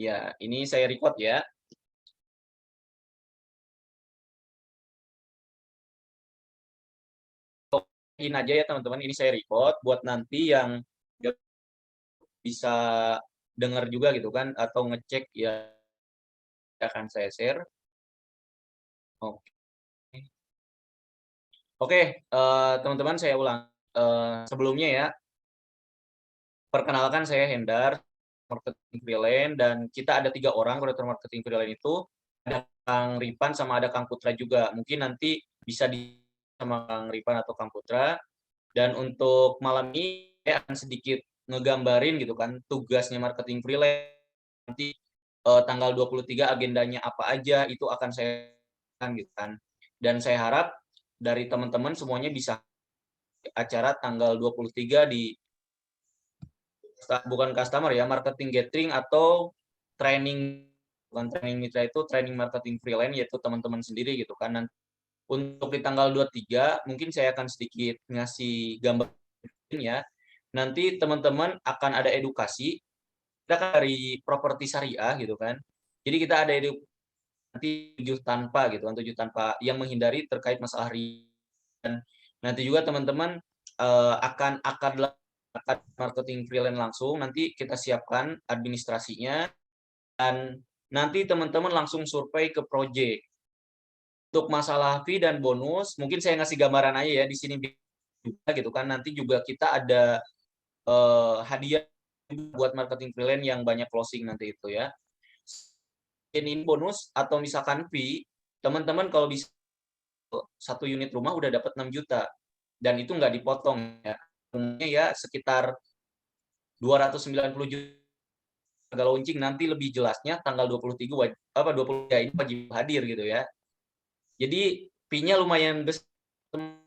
Ya, ini saya record ya. Ini aja ya teman-teman, ini saya record buat nanti yang bisa dengar juga gitu kan, atau ngecek ya akan saya share. Oke, Oke, teman-teman saya ulang. Sebelumnya ya, perkenalkan saya Hendar, marketing freelance, dan kita ada 3 orang koordinator marketing freelance itu. Ada Kang Ripan sama ada Kang Putra juga. Mungkin nanti bisa di sama Kang Ripan atau Kang Putra. Dan untuk malam ini saya akan sedikit ngegambarin gitu kan tugasnya marketing freelance. Nanti tanggal 23 agendanya apa aja itu akan saya kan gitu kan. Dan saya harap dari teman-teman semuanya bisa acara tanggal 23 di bukan customer ya, marketing gathering atau training, bukan training mitra, itu training marketing freelance, yaitu teman-teman sendiri gitu kan. Dan untuk di tanggal 23 mungkin saya akan sedikit ngasih gambar ya. Nanti teman-teman akan ada edukasi, kita kan dari properti syariah gitu kan. Jadi kita ada edukasi nanti 7 tanpa gitu kan, 7 tanpa yang menghindari terkait masalah riba. Dan nanti juga teman-teman akan marketing freelance langsung, nanti kita siapkan administrasinya, dan nanti teman-teman langsung survei ke project. Untuk masalah fee dan bonus, mungkin saya ngasih gambaran aja ya di sini juga gitu kan. Nanti juga kita ada hadiah buat marketing freelance yang banyak closing nanti itu ya. Ini bonus atau misalkan fee, teman-teman kalau bisa 1 unit rumah udah dapat 6 juta. Dan itu nggak dipotong ya. Umumnya ya sekitar 290 juta harga launching, nanti lebih jelasnya tanggal 23 23 ini wajib hadir gitu ya. Jadi fee-nya lumayan besar,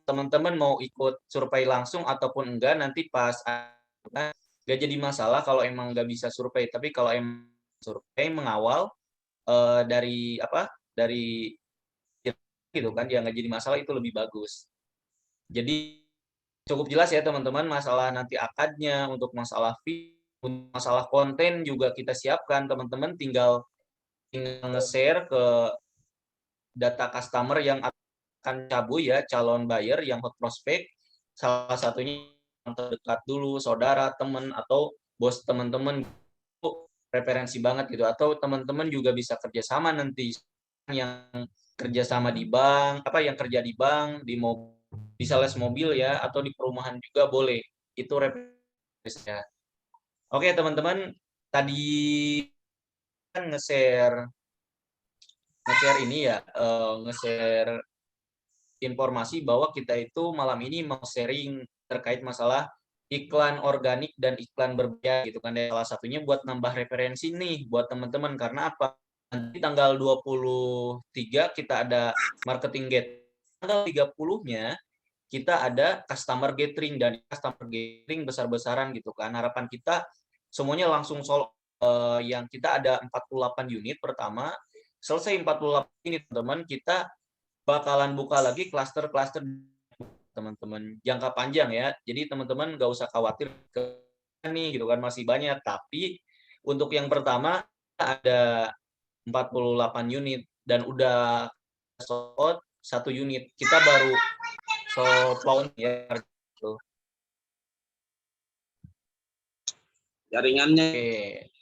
teman-teman mau ikut survei langsung ataupun enggak, nanti pas nggak jadi masalah kalau emang nggak bisa survei. Tapi kalau emang survei mengawal dari apa dari gitu kan, ya nggak jadi masalah, itu lebih bagus. Jadi cukup jelas ya teman-teman masalah nanti akadnya. Untuk masalah fee, untuk masalah konten juga kita siapkan, teman-teman tinggal nge-share ke data customer yang akan cabut ya, calon buyer yang hot prospect, salah satunya yang terdekat dulu, saudara, teman, atau bos teman-teman, itu referensi banget gitu. Atau teman-teman juga bisa kerjasama nanti, yang kerjasama di bank, apa yang kerja di bank, di mobil, di sales mobil ya, atau di perumahan juga boleh. Itu referensinya. Oke teman-teman, tadi kan nge-share ini ya, nge-share informasi bahwa kita itu malam ini mau sharing terkait masalah iklan organik dan iklan berbayar gitu kan. Salah satunya buat nambah referensi nih buat teman-teman, karena apa? Nanti tanggal 23 kita ada marketing gate. Tanggal 30-nya kita ada customer gathering, dan customer gathering besar-besaran gitu kan. Harapan kita semuanya langsung yang kita ada 48 unit pertama. Selesai 48 unit teman-teman, kita bakalan buka lagi klaster-klaster teman-teman jangka panjang ya. Jadi teman-teman nggak usah khawatir nih gitu kan, masih banyak. Tapi untuk yang pertama ada 48 unit dan udah sold out 1 unit. Kita baru sold launch ya gitu. Jaringannya. Oke.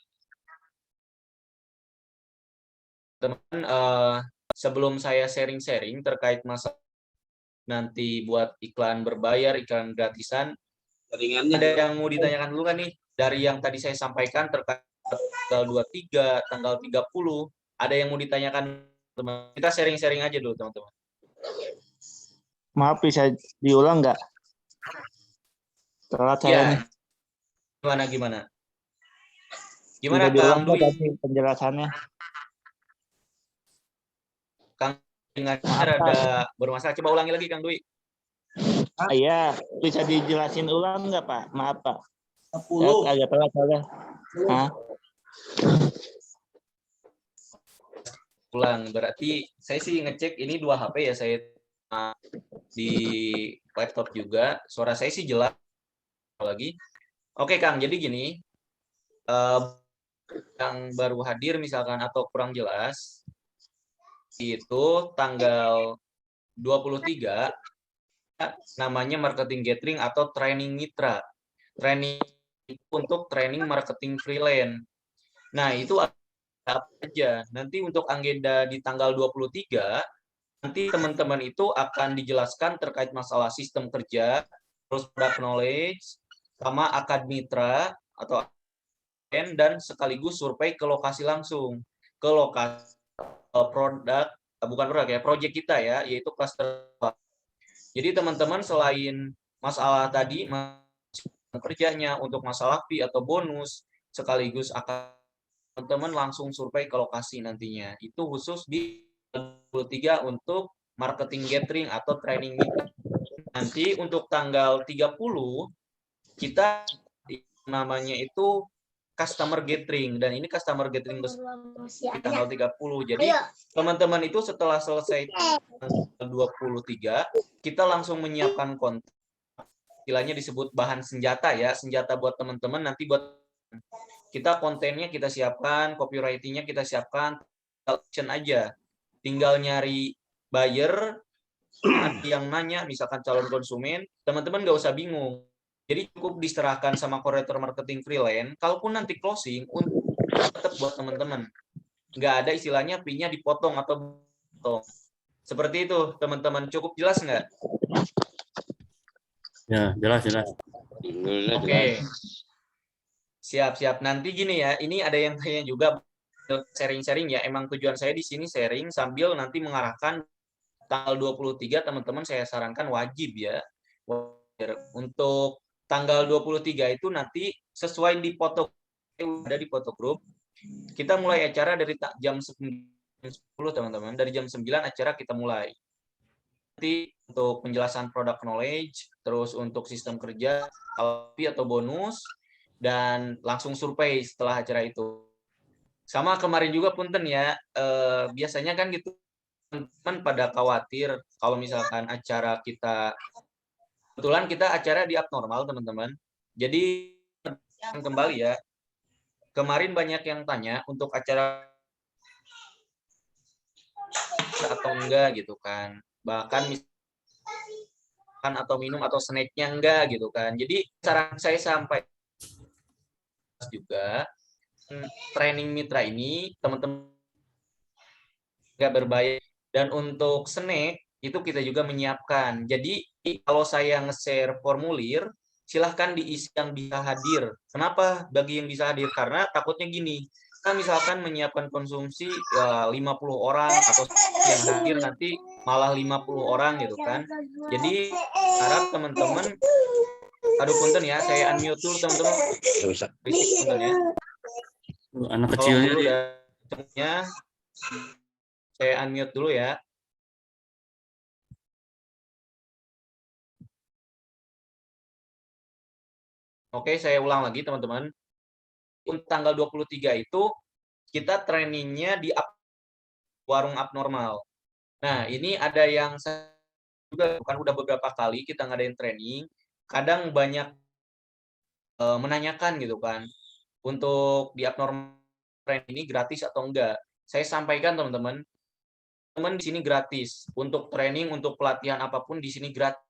Teman, sebelum saya sharing-sharing terkait masalah nanti buat iklan berbayar, iklan gratisan, Jaringannya ada yang mau ditanyakan dulu kan nih dari yang tadi saya sampaikan terkait tanggal 23, tanggal 30, ada yang mau ditanyakan teman? Kita sharing-sharing aja dulu teman-teman. Maaf, bisa diulang nggak? Telat saya Ya, nih. gimana? Bisa diulang Kang tadi penjelasannya? Kang dengarnya rada bermasalah. Coba ulangi lagi Kang Dwi. Iya, bisa dijelasin ulang nggak Pak? Maaf Pak. 10. Agak telat saya. Ulang, berarti saya sih ngecek ini 2 HP ya, saya di laptop juga. Suara saya sih jelas lagi. Oke Kang, jadi gini, yang baru hadir misalkan atau kurang jelas, itu tanggal 23 namanya marketing gathering atau training mitra. Training untuk training marketing freelance. Nah, itu apa aja. Nanti untuk agenda di tanggal 23, nanti teman-teman itu akan dijelaskan terkait masalah sistem kerja, terus product knowledge, sama akad mitra atau dan sekaligus survei ke lokasi langsung. Ke lokasi produk, bukan produk ya, project kita ya, yaitu cluster. Jadi teman-teman selain masalah tadi, kerjanya untuk masalah fee atau bonus, sekaligus akan teman-teman langsung survei ke lokasi nantinya. Itu khusus di 23 untuk marketing gathering atau training meeting. Nanti untuk tanggal 30 kita namanya itu customer gathering, dan ini customer gathering di tanggal 30. Jadi teman-teman itu setelah selesai tanggal 23 kita langsung menyiapkan konten, istilahnya disebut bahan senjata ya, senjata buat teman-teman nanti buat kita kontennya kita siapkan, copywriting-nya kita siapkan, action aja. Tinggal nyari buyer, yang nanya, misalkan calon konsumen, teman-teman nggak usah bingung. Jadi cukup diserahkan sama koordinator marketing freelance, kalaupun nanti closing, untuk tetap buat teman-teman. Nggak ada istilahnya fee-nya dipotong atau potong. Seperti itu, teman-teman. Cukup jelas nggak? Ya, jelas. Oke. Siap. Nanti gini ya, ini ada yang tanya juga sharing-sharing ya. Emang tujuan saya di sini sharing sambil nanti mengarahkan tanggal 23 teman-teman saya sarankan wajib ya. Untuk tanggal 23 itu nanti sesuai di foto, ada di foto grup. Kita mulai acara dari jam 10 teman-teman. Dari jam 9 acara kita mulai. Nanti untuk penjelasan product knowledge, terus untuk sistem kerja, atau bonus, dan langsung survei setelah acara itu. Sama kemarin juga punten ya, biasanya kan gitu teman-teman pada khawatir kalau misalkan acara kita, kebetulan kita acara di abnormal teman-teman. Jadi kembali ya, kemarin banyak yang tanya untuk acara atau enggak gitu kan. Bahkan misalkan atau minum atau snacknya enggak gitu kan. Jadi saran saya sampai juga training mitra ini teman-teman nggak berbayar, dan untuk snack itu kita juga menyiapkan. Jadi kalau saya nge-share formulir, silahkan diisi yang bisa hadir. Kenapa bagi yang bisa hadir? Karena takutnya gini, kan misalkan menyiapkan konsumsi 50 orang atau yang hadir nanti malah 50 orang gitu kan. Jadi harap teman-teman, aduh punten ya, saya unmute dulu teman-teman. Berisik punten ya. Anak kecilnya. Saya unmute dulu ya. Oke, saya ulang lagi teman-teman. Untuk tanggal 23 itu kita trainingnya di warung abnormal. Nah, ini ada yang juga kan udah beberapa kali kita ngadain training, kadang banyak menanyakan gitu kan, untuk di abnormal training ini gratis atau enggak. Saya sampaikan teman-teman di sini gratis. Untuk training, untuk pelatihan apapun di sini gratis.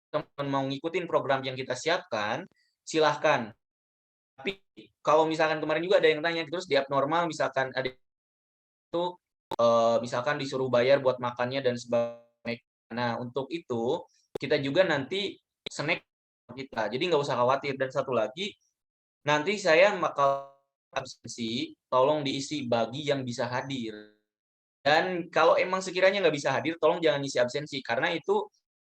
Teman-teman mau ngikutin program yang kita siapkan, silahkan. Tapi kalau misalkan kemarin juga ada yang tanya, terus di abnormal misalkan ada itu misalkan disuruh bayar buat makannya dan sebagainya. Nah, untuk itu kita juga nanti snack kita. Jadi nggak usah khawatir. Dan satu lagi, nanti saya bakal absensi, tolong diisi bagi yang bisa hadir. Dan kalau emang sekiranya nggak bisa hadir, tolong jangan isi absensi, karena itu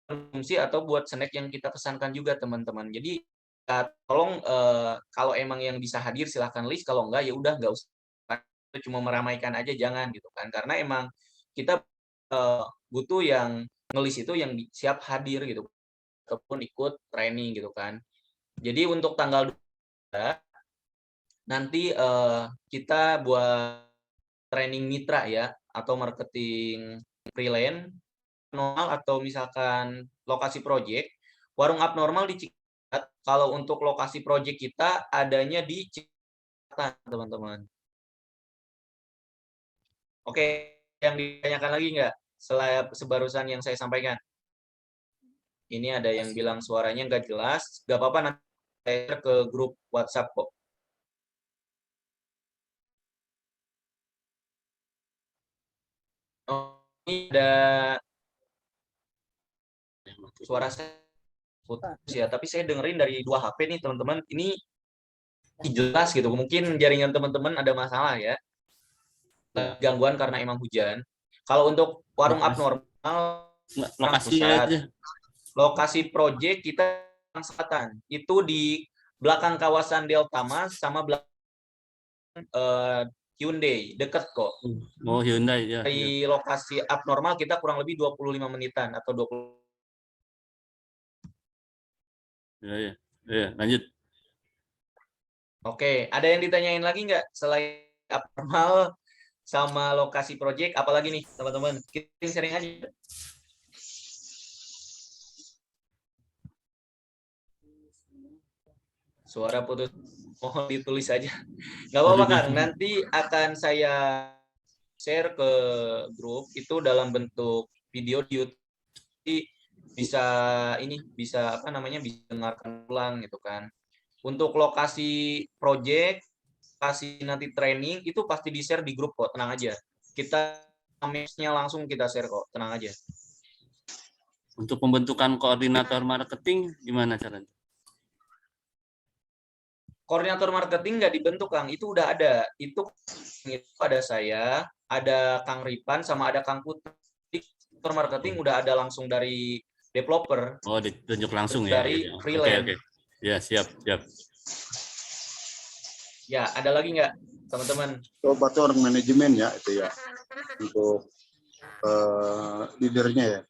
konsumsi atau buat snack yang kita pesankan juga teman-teman. Jadi tolong kalau emang yang bisa hadir silahkan list, kalau enggak ya udah nggak usah, cuma meramaikan aja jangan gitu kan, karena emang kita butuh yang ngelis itu yang siap hadir gitu ataupun ikut training gitu kan. Jadi untuk tanggal 2 nanti kita buat training mitra ya, atau marketing freelance normal, atau misalkan lokasi project, warung abnormal di Cikat. Kalau untuk lokasi project kita adanya di teman-teman. Oke, yang ditanyakan lagi nggak selain sebarusan yang saya sampaikan? Ini ada yang bilang suaranya nggak jelas, nggak apa-apa, nanti saya ke grup WhatsApp kok. Oh, ini ada suara saya putus ya, tapi saya dengerin dari 2 HP nih teman-teman. Ini jelas gitu, mungkin jaringan teman-teman ada masalah ya. Gangguan karena emang hujan. Kalau untuk warung abnormal, Lokasi aja. lokasi proyek kita selatan itu di belakang kawasan Delta Mas sama belakang Hyundai, deket kok. Oh, Hyundai ya. Dari lokasi abnormal kita kurang lebih 25 menitan atau 20. Ya, lanjut. Oke, ada yang ditanyain lagi nggak selain abnormal sama lokasi proyek, apalagi nih teman-teman? Kita sharing aja. Suara putus, mohon ditulis aja. Nggak apa-apa Kang, nanti akan saya share ke grup itu dalam bentuk video di YouTube. Bisa ini, bisa apa namanya, bisa dengarkan ulang gitu kan. Untuk lokasi project, lokasi nanti training itu pasti di-share di grup kok, tenang aja. Kita mapsnya langsung kita share kok, tenang aja. Untuk pembentukan koordinator marketing gimana caranya? Koordinator marketing nggak dibentuk Kang, itu udah ada. Itu ada saya, ada Kang Ripan, sama ada Kang Putri. Koordinator marketing udah ada langsung dari developer. Oh, ditunjuk langsung ya. Dari Ya. freelance. Oke. Ya, siap. Ya, ada lagi nggak teman-teman? Coba tuh orang manajemen ya itu ya untuk leadernya ya.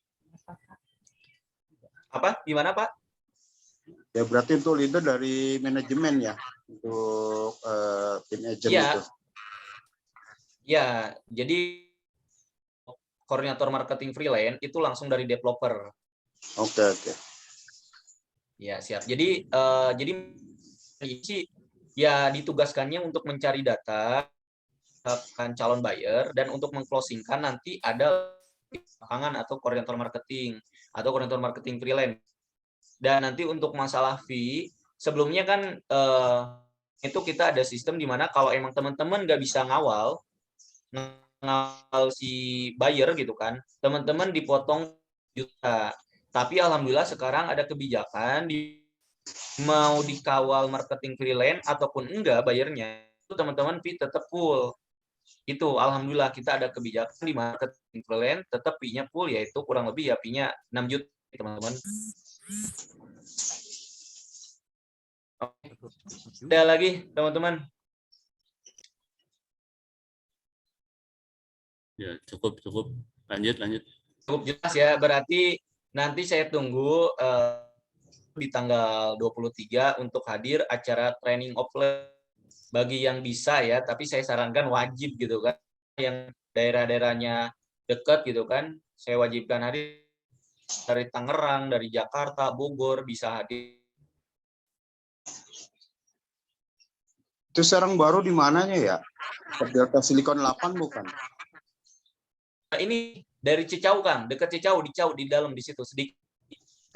Apa? Gimana Pak? Ya berarti itu leader dari manajemen ya untuk tim agent ya. itu. Ya, jadi koordinator marketing freelance itu langsung dari developer. Oke. Ya, siap. Jadi ya ditugaskannya untuk mencari data kan calon buyer dan untuk mengclosingkan nanti ada lapangan atau koordinator marketing freelance. Dan nanti untuk masalah fee, sebelumnya kan itu kita ada sistem di mana kalau emang teman-teman nggak bisa ngawal si buyer gitu kan, teman-teman dipotong juta. Tapi alhamdulillah sekarang ada kebijakan mau dikawal marketing freelance ataupun enggak bayarnya, itu teman-teman fee tetap full. Itu alhamdulillah kita ada kebijakan di marketing freelance tetap fee-nya full, yaitu kurang lebih ya fee-nya 6 juta teman-teman. Ada lagi teman-teman? Ya, cukup. Lanjut. Cukup jelas ya, berarti nanti saya tunggu di tanggal 23 untuk hadir acara training offline bagi yang bisa ya, tapi saya sarankan wajib gitu kan, yang daerah-daerahnya dekat gitu kan, saya wajibkan hadir. Dari Tangerang, dari Jakarta, Bogor bisa hadir. Itu sekarang baru di mananya ya? Delta Silicon 8 bukan? Ini dari Cicau Kang, dekat Cicau, di dalam di situ sedikit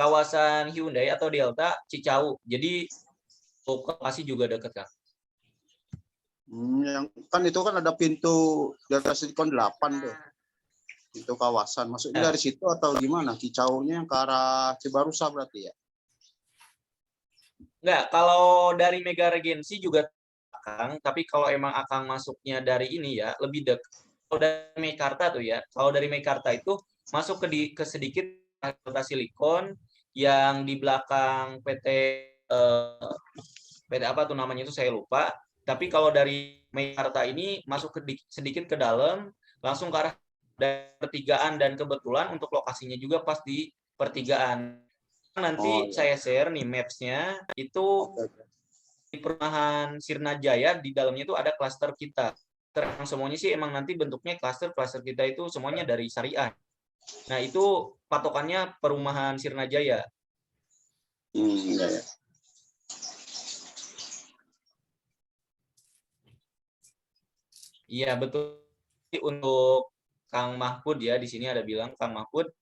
kawasan Hyundai atau Delta Cicau. Jadi lokasi juga dekat Kang. Yang kan itu kan ada pintu Delta Silicon 8 tuh. Itu kawasan. Maksudnya dari situ atau gimana? Cicaunya yang ke arah Cibarusa berarti ya? Enggak, kalau dari Mega Regency juga Kang, tapi kalau emang Akang masuknya dari ini ya lebih dekat. Kalau dari Meikarta tuh ya, kalau dari Meikarta itu masuk ke sedikit Delta Silicon yang di belakang PT apa tuh namanya itu saya lupa. Tapi kalau dari Meikarta ini masuk sedikit ke dalam, langsung ke arah pertigaan, dan kebetulan untuk lokasinya juga pas di pertigaan. Nanti saya share nih maps-nya itu di perumahan Sirna Jaya, di dalamnya itu ada klaster kita. Semuanya sih emang nanti bentuknya klaster kita itu semuanya dari syariah. Nah itu patokannya perumahan Sirna Jaya. Ya. Iya betul. Untuk Kang Mahfud ya, di sini ada bilang Kang Mahfud,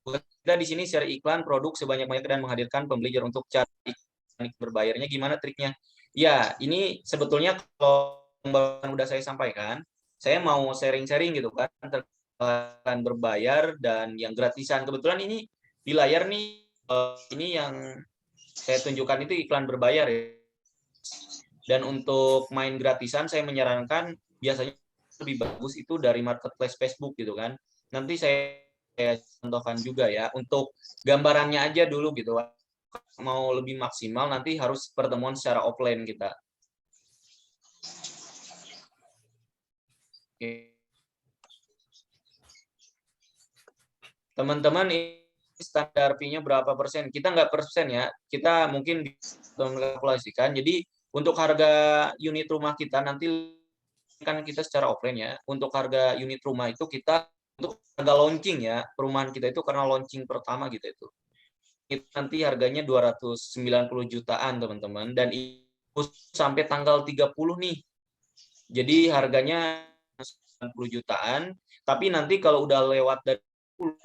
kita di sini share iklan produk sebanyak-banyaknya dan menghadirkan pembeli untuk cari iklan berbayarnya gimana triknya? Ya, ini sebetulnya kalau yang udah saya sampaikan, saya mau sharing-sharing gitu kan, iklan berbayar dan yang gratisan. Kebetulan ini di layar nih, ini yang saya tunjukkan itu iklan berbayar ya. Dan untuk main gratisan saya menyarankan biasanya lebih bagus itu dari marketplace Facebook gitu kan. Nanti saya contohkan juga ya untuk gambarannya aja dulu gitu. Mau lebih maksimal nanti harus pertemuan secara offline kita. Oke. Teman-teman standar fee-nya berapa persen? Kita nggak persen ya. Kita mungkin kalkulasikan. Jadi untuk harga unit rumah kita nanti kan kita secara offline ya. Untuk harga unit rumah itu kita untuk harga launching ya. Perumahan kita itu karena launching pertama gitu itu. Itu nanti harganya 290 jutaan teman-teman dan itu sampai tanggal 30 nih. Jadi harganya 90 jutaan, tapi nanti kalau udah lewat dari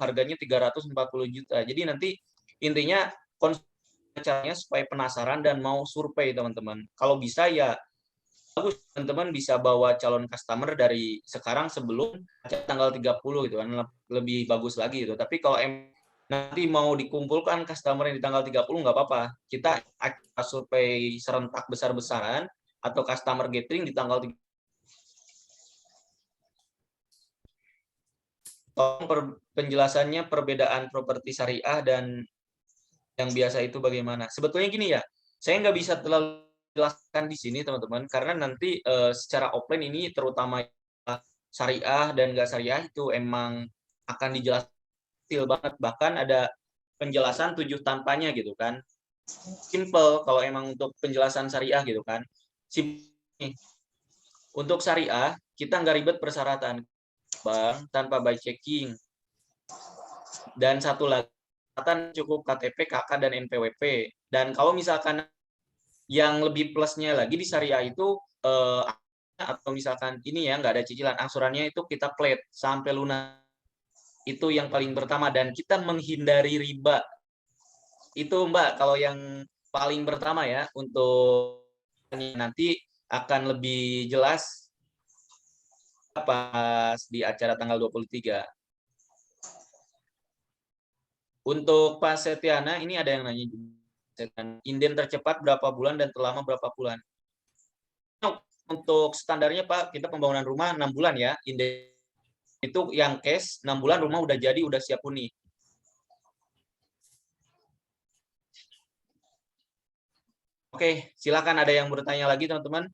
harganya 340 juta. Jadi nanti intinya caranya supaya penasaran dan mau survei teman-teman. Kalau bisa ya bagus teman-teman bisa bawa calon customer dari sekarang sebelum tanggal 30 gitu kan lebih bagus lagi gitu. Tapi kalau nanti mau dikumpulkan customer yang di tanggal 30 nggak apa-apa. Kita survei serentak besar-besaran atau customer gathering di tanggal 30. Tolong penjelasannya perbedaan properti syariah dan yang biasa itu bagaimana? Sebetulnya gini ya, saya nggak bisa terlalu jelaskan di sini teman-teman, karena nanti secara offline ini terutama syariah dan nggak syariah itu emang akan dijelaskan banget. Bahkan ada penjelasan 7 tanpanya gitu kan. Simple kalau emang untuk penjelasan syariah gitu kan. Untuk syariah, kita nggak ribet persyaratan. Bang, tanpa by checking. Dan satu lagi, cukup KTP, KK, dan NPWP. Dan kalau misalkan yang lebih plusnya lagi di syariah itu, atau misalkan ini ya, nggak ada cicilan, angsurannya itu kita flat sampai lunas. Itu yang paling pertama. Dan kita menghindari riba. Itu Mbak, kalau yang paling pertama ya, untuk nanti akan lebih jelas pas di acara tanggal 23. Untuk Pak Setiana, ini ada yang nanya juga. Inden tercepat berapa bulan dan terlama berapa bulan? Untuk standarnya Pak, kita pembangunan rumah 6 bulan ya. Inden itu yang cash, 6 bulan rumah udah jadi, udah siap huni. Oke, silakan ada yang bertanya lagi teman-teman.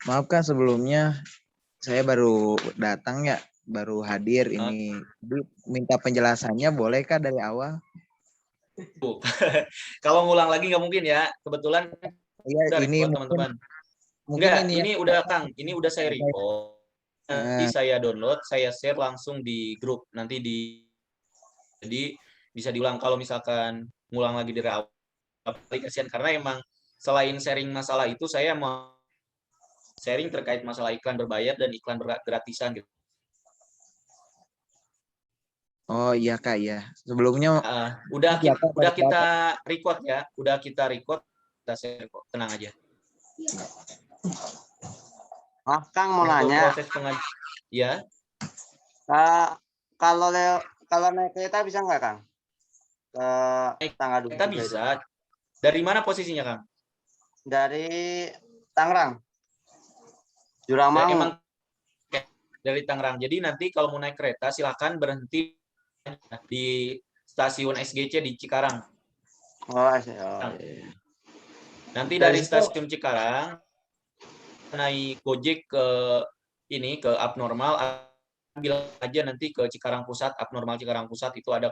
Maaf Kak, sebelumnya saya baru datang ya, baru hadir ini. Jadi minta penjelasannya boleh Kak dari awal? Kalau ngulang lagi nggak mungkin ya. Kebetulan Iya, udah ini record teman-teman. mungkin Enggak, ini ini ya. udah Kang, ini udah saya record. Nanti saya download, saya share langsung di grup. Nanti jadi bisa diulang kalau misalkan ngulang lagi dari awal. Kasihan karena emang selain sharing masalah itu saya mau sharing terkait masalah iklan berbayar dan iklan gratisan gitu. Oh iya Kak ya. Sebelumnya Udah kita record ya, udah kita record, kita share kok, tenang aja. Kang mau nanya. Proses ya. Kalau naik kereta bisa nggak Kang? Ke tanggal 23 kita bisa. Itu. Dari mana posisinya Kang? Dari Tangerang. Juramang. Emang dari Tangerang. Jadi nanti kalau mau naik kereta silakan berhenti di stasiun SGC di Cikarang. Iya. Nanti dari stasiun Cikarang naik Gojek ke Abnormal, ambil aja nanti ke Cikarang Pusat, Abnormal Cikarang Pusat itu ada.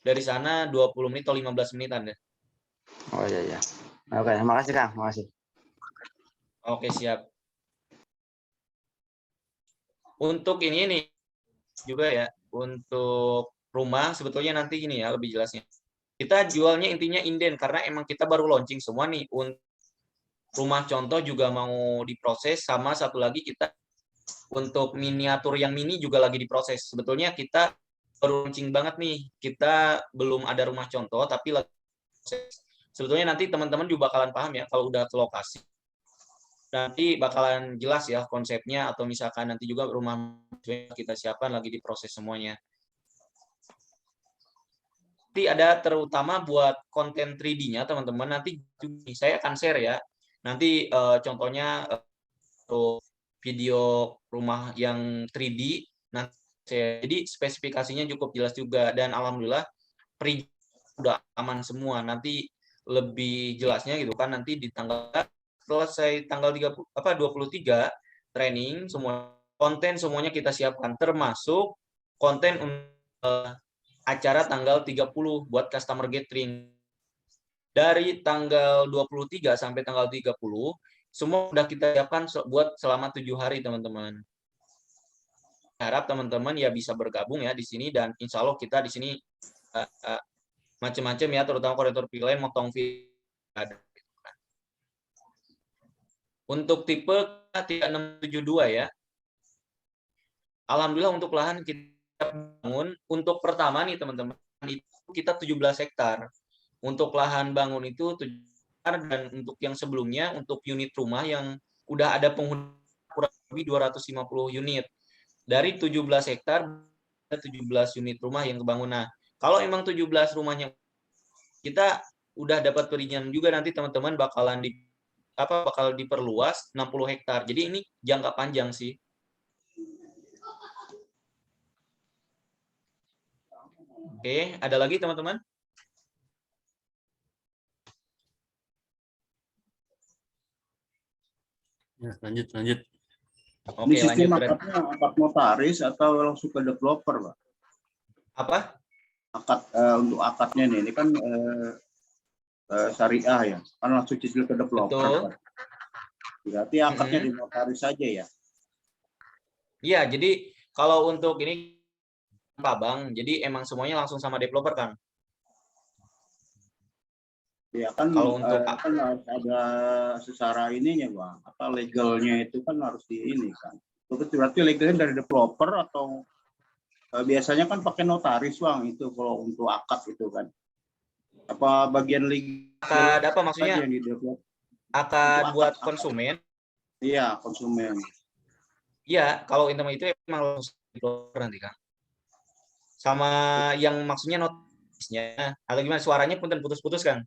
Dari sana 20 menit atau 15 menitan deh. Oh iya. Oke, makasih Kang, makasih. Oke, siap. Untuk ini juga ya, untuk rumah sebetulnya nanti gini ya lebih jelasnya. Kita jualnya intinya inden karena emang kita baru launching semua nih. Rumah contoh juga mau diproses, sama satu lagi kita untuk miniatur yang mini juga lagi diproses. Sebetulnya kita baru launching banget nih. Kita belum ada rumah contoh tapi lagi proses. Sebetulnya nanti teman-teman juga bakalan paham ya kalau udah ke lokasi. Nanti bakalan jelas ya konsepnya, atau misalkan nanti juga rumah kita siapkan lagi diproses semuanya. Nanti ada terutama buat konten 3D-nya teman-teman, nanti saya akan share ya. Nanti contohnya video rumah yang 3D. Nah, jadi spesifikasinya cukup jelas juga, dan alhamdulillah perizinan udah aman semua. Nanti lebih jelasnya gitu kan nanti di selesai tanggal 23 training, semua konten semuanya kita siapkan, termasuk konten acara tanggal 30 buat customer gathering. Dari tanggal 23 sampai tanggal 30 semua udah kita siapkan buat selama 7 hari, teman-teman. Harap teman-teman ya bisa bergabung ya di sini, dan insya Allah kita di sini macam-macam ya, terutama koordinator pilihan motong video ada. Untuk tipe 3672 ya. Alhamdulillah untuk lahan kita bangun untuk pertama nih teman-teman itu kita 17 hektar. Untuk lahan bangun itu 7 hektar, dan untuk yang sebelumnya untuk unit rumah yang udah ada penghuni kurang lebih 250 unit. Dari 17 hektar ada 17 unit rumah yang kebangun. Nah, kalau emang 17 rumahnya kita udah dapat perizinan juga, nanti teman-teman bakal diperluas 60 hektar. Jadi ini jangka panjang sih. Oke, ada lagi teman-teman? Ya, lanjut. Oke, Ini sistem lanjut. akadnya akad notaris atau langsung ke developer, Pak? Apa? Akad untuk akadnya nih, ini kan syariah ya, kan langsung cicil ke developer. Betul. Pak. Berarti akadnya di notaris saja ya? Iya, jadi kalau untuk ini Pak Bang, jadi emang semuanya langsung sama developer kan? Ya kan, Kalau untuk kan harus ada secara ininya Bang, apa legalnya itu kan harus di ini kan. Berarti legalnya dari developer atau biasanya kan pakai notaris Bang itu kalau untuk akad itu kan. Apa bagian legal? akad apa maksudnya? Yang di develop? Akad buat konsumen? Iya, konsumen. Iya, kalau internet itu emang langsung developer nanti kan. Sama yang maksudnya notarisnya, atau gimana, suaranya punten putus-putus kan?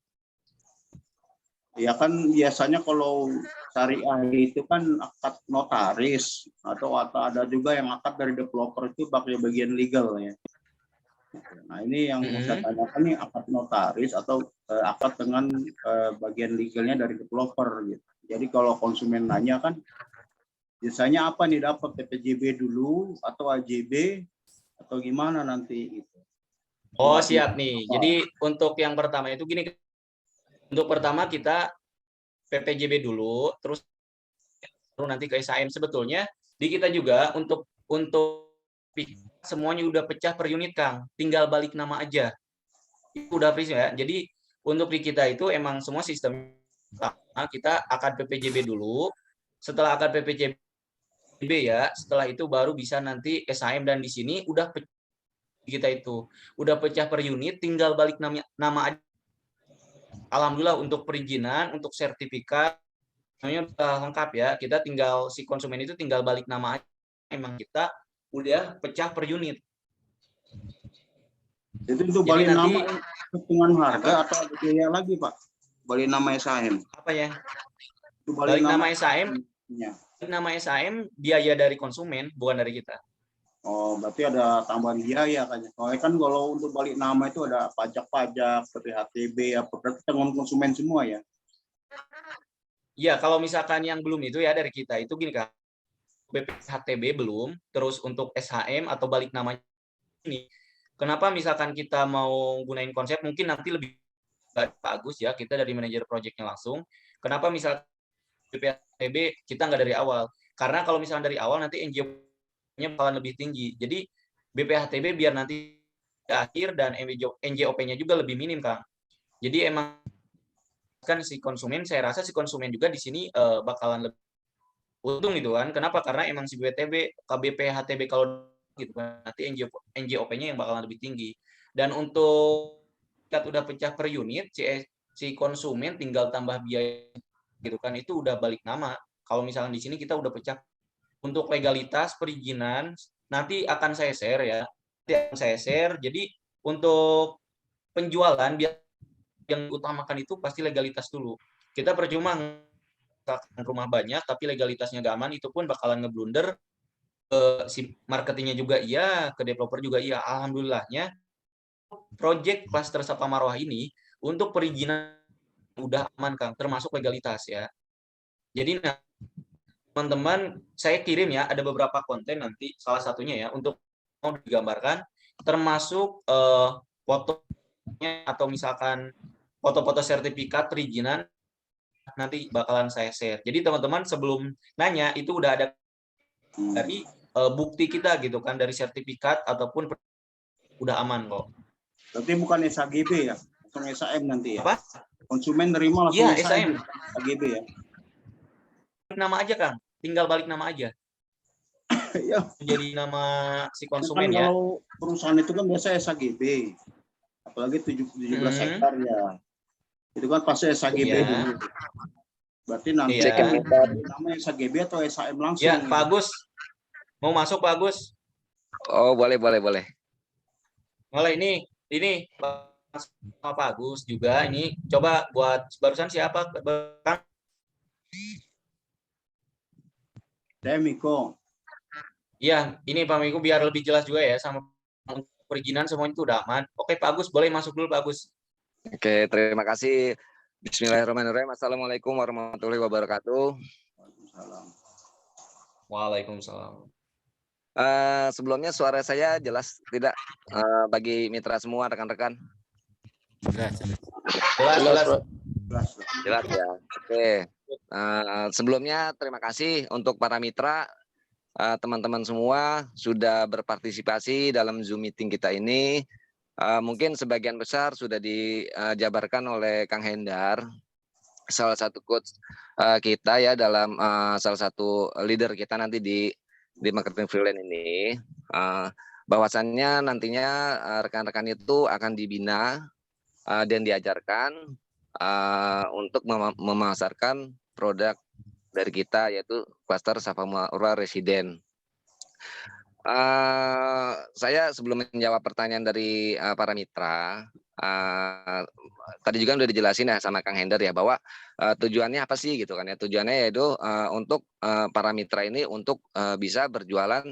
Ya kan biasanya kalau syariah itu kan akad notaris atau ada juga yang akad dari developer itu pakai bagian legal ya. Nah ini yang saya tanyakan nih, akad notaris atau akad dengan bagian legalnya dari developer gitu. Jadi kalau konsumen nanya kan biasanya apa nih, dapat PPJB dulu atau AJB atau gimana nanti gitu. Oh siap nih. Jadi untuk yang pertama itu gini. Untuk pertama kita PPJB dulu, terus baru nanti ke SAM. Sebetulnya di kita juga untuk semuanya udah pecah per unit Kang, tinggal balik nama aja. Itu udah free ya. Jadi untuk di kita itu emang semua sistem kita akad PPJB dulu. Setelah akad PPJB ya, setelah itu baru bisa nanti SAM, dan di sini udah kita itu udah pecah per unit, tinggal balik nama aja. Alhamdulillah untuk perizinan, untuk sertifikat namanya udah lengkap ya. Kita tinggal si konsumen itu tinggal balik nama aja. Emang kita udah pecah per unit. Jadi untuk balik nama dengan harga atau ada biaya lagi Pak? Balik nama SAM. Apa ya? Balik nama SAM. Ya. Nama SAM biaya dari konsumen, bukan dari kita. Oh, berarti ada tambahan biaya kan? Soalnya kan kalau untuk balik nama itu ada pajak-pajak, PPHTB, apa berarti tanggung konsumen semua ya? Iya, kalau misalkan yang belum itu ya dari kita itu gini Kak. BPHTB belum, terus untuk SHM atau balik namanya ini. Kenapa misalkan kita mau gunain konsep, mungkin nanti lebih bagus ya, kita dari manajer proyeknya langsung. Kenapa misal BPHTB kita nggak dari awal? Karena kalau misalkan dari awal nanti NGO-nya bakalan lebih tinggi. Jadi BPHTB biar nanti akhir dan NJOP-nya juga lebih minim, Kang. Jadi emang kan si konsumen, saya rasa si konsumen juga di sini bakalan lebih untung gitu kan. Kenapa? Karena emang si BTB, KBP, HTB kalau gitu kan, nanti NJOP-nya yang bakalan lebih tinggi. Dan untuk kita udah pecah per unit, si konsumen tinggal tambah biaya gitu kan, itu udah balik nama. Kalau misalkan di sini kita udah pecah untuk legalitas perizinan, nanti akan saya share ya. Nanti akan saya share. Jadi untuk penjualan yang utamakan itu pasti legalitas dulu. Kita percuma rumah banyak tapi legalitasnya gak aman, itu pun bakalan ngeblunder ke si marketingnya juga iya, ke developer juga iya. Alhamdulillahnya project cluster Sapa Marwah ini untuk perizinan udah aman, Kang, termasuk legalitas ya. Jadi teman-teman, saya kirim ya, ada beberapa konten nanti, salah satunya ya untuk mau digambarkan, termasuk fotonya atau misalkan foto-foto sertifikat perizinan nanti bakalan saya share. Jadi teman-teman sebelum nanya itu udah ada dari bukti kita gitu kan, dari sertifikat ataupun udah aman kok. Berarti bukan SAGB ya, bukan SAM nanti ya. Apa? Konsumen nerima langsung Iya, SAM. SAGB ya. Nama aja, Kang. Tinggal balik nama aja. Ya. Jadi nama si konsumen kan ya. Kalau perusahaan itu kan biasa SAGB. Apalagi 17 hektar ya. Itu kan pasti SAGB dulu. Berarti nanti namanya SAGB atau SAM langsung. Ya, Pak Agus. Mau masuk, Pak Agus? Oh, boleh. Mulai ini Pak Agus juga ini. Coba buat barusan siapa? Kang? Saya Miko. Iya, ini Pak Miko biar lebih jelas juga ya sama perizinan semuanya itu udah aman. Oke, Pak Agus, boleh masuk dulu, Pak Agus. Oke, terima kasih. Bismillahirrahmanirrahim. Assalamualaikum warahmatullahi wabarakatuh. Waalaikumsalam. Sebelumnya suara saya jelas tidak bagi mitra semua rekan-rekan? Jelas ya. Oke. Sebelumnya terima kasih untuk para mitra, teman-teman semua sudah berpartisipasi dalam Zoom meeting kita ini. Mungkin sebagian besar sudah dijabarkan oleh Kang Hendar, salah satu coach kita ya dalam salah satu leader kita nanti di marketing freelance ini, bahwasannya nantinya rekan-rekan itu akan dibina dan diajarkan untuk memasarkan produk dari kita yaitu cluster Sapa Marwah Residen. Saya sebelum menjawab pertanyaan dari para mitra, tadi juga udah dijelasin ya sama Kang Hendar ya bahwa tujuannya apa sih gitu kan ya, tujuannya yaitu untuk para mitra ini untuk bisa berjualan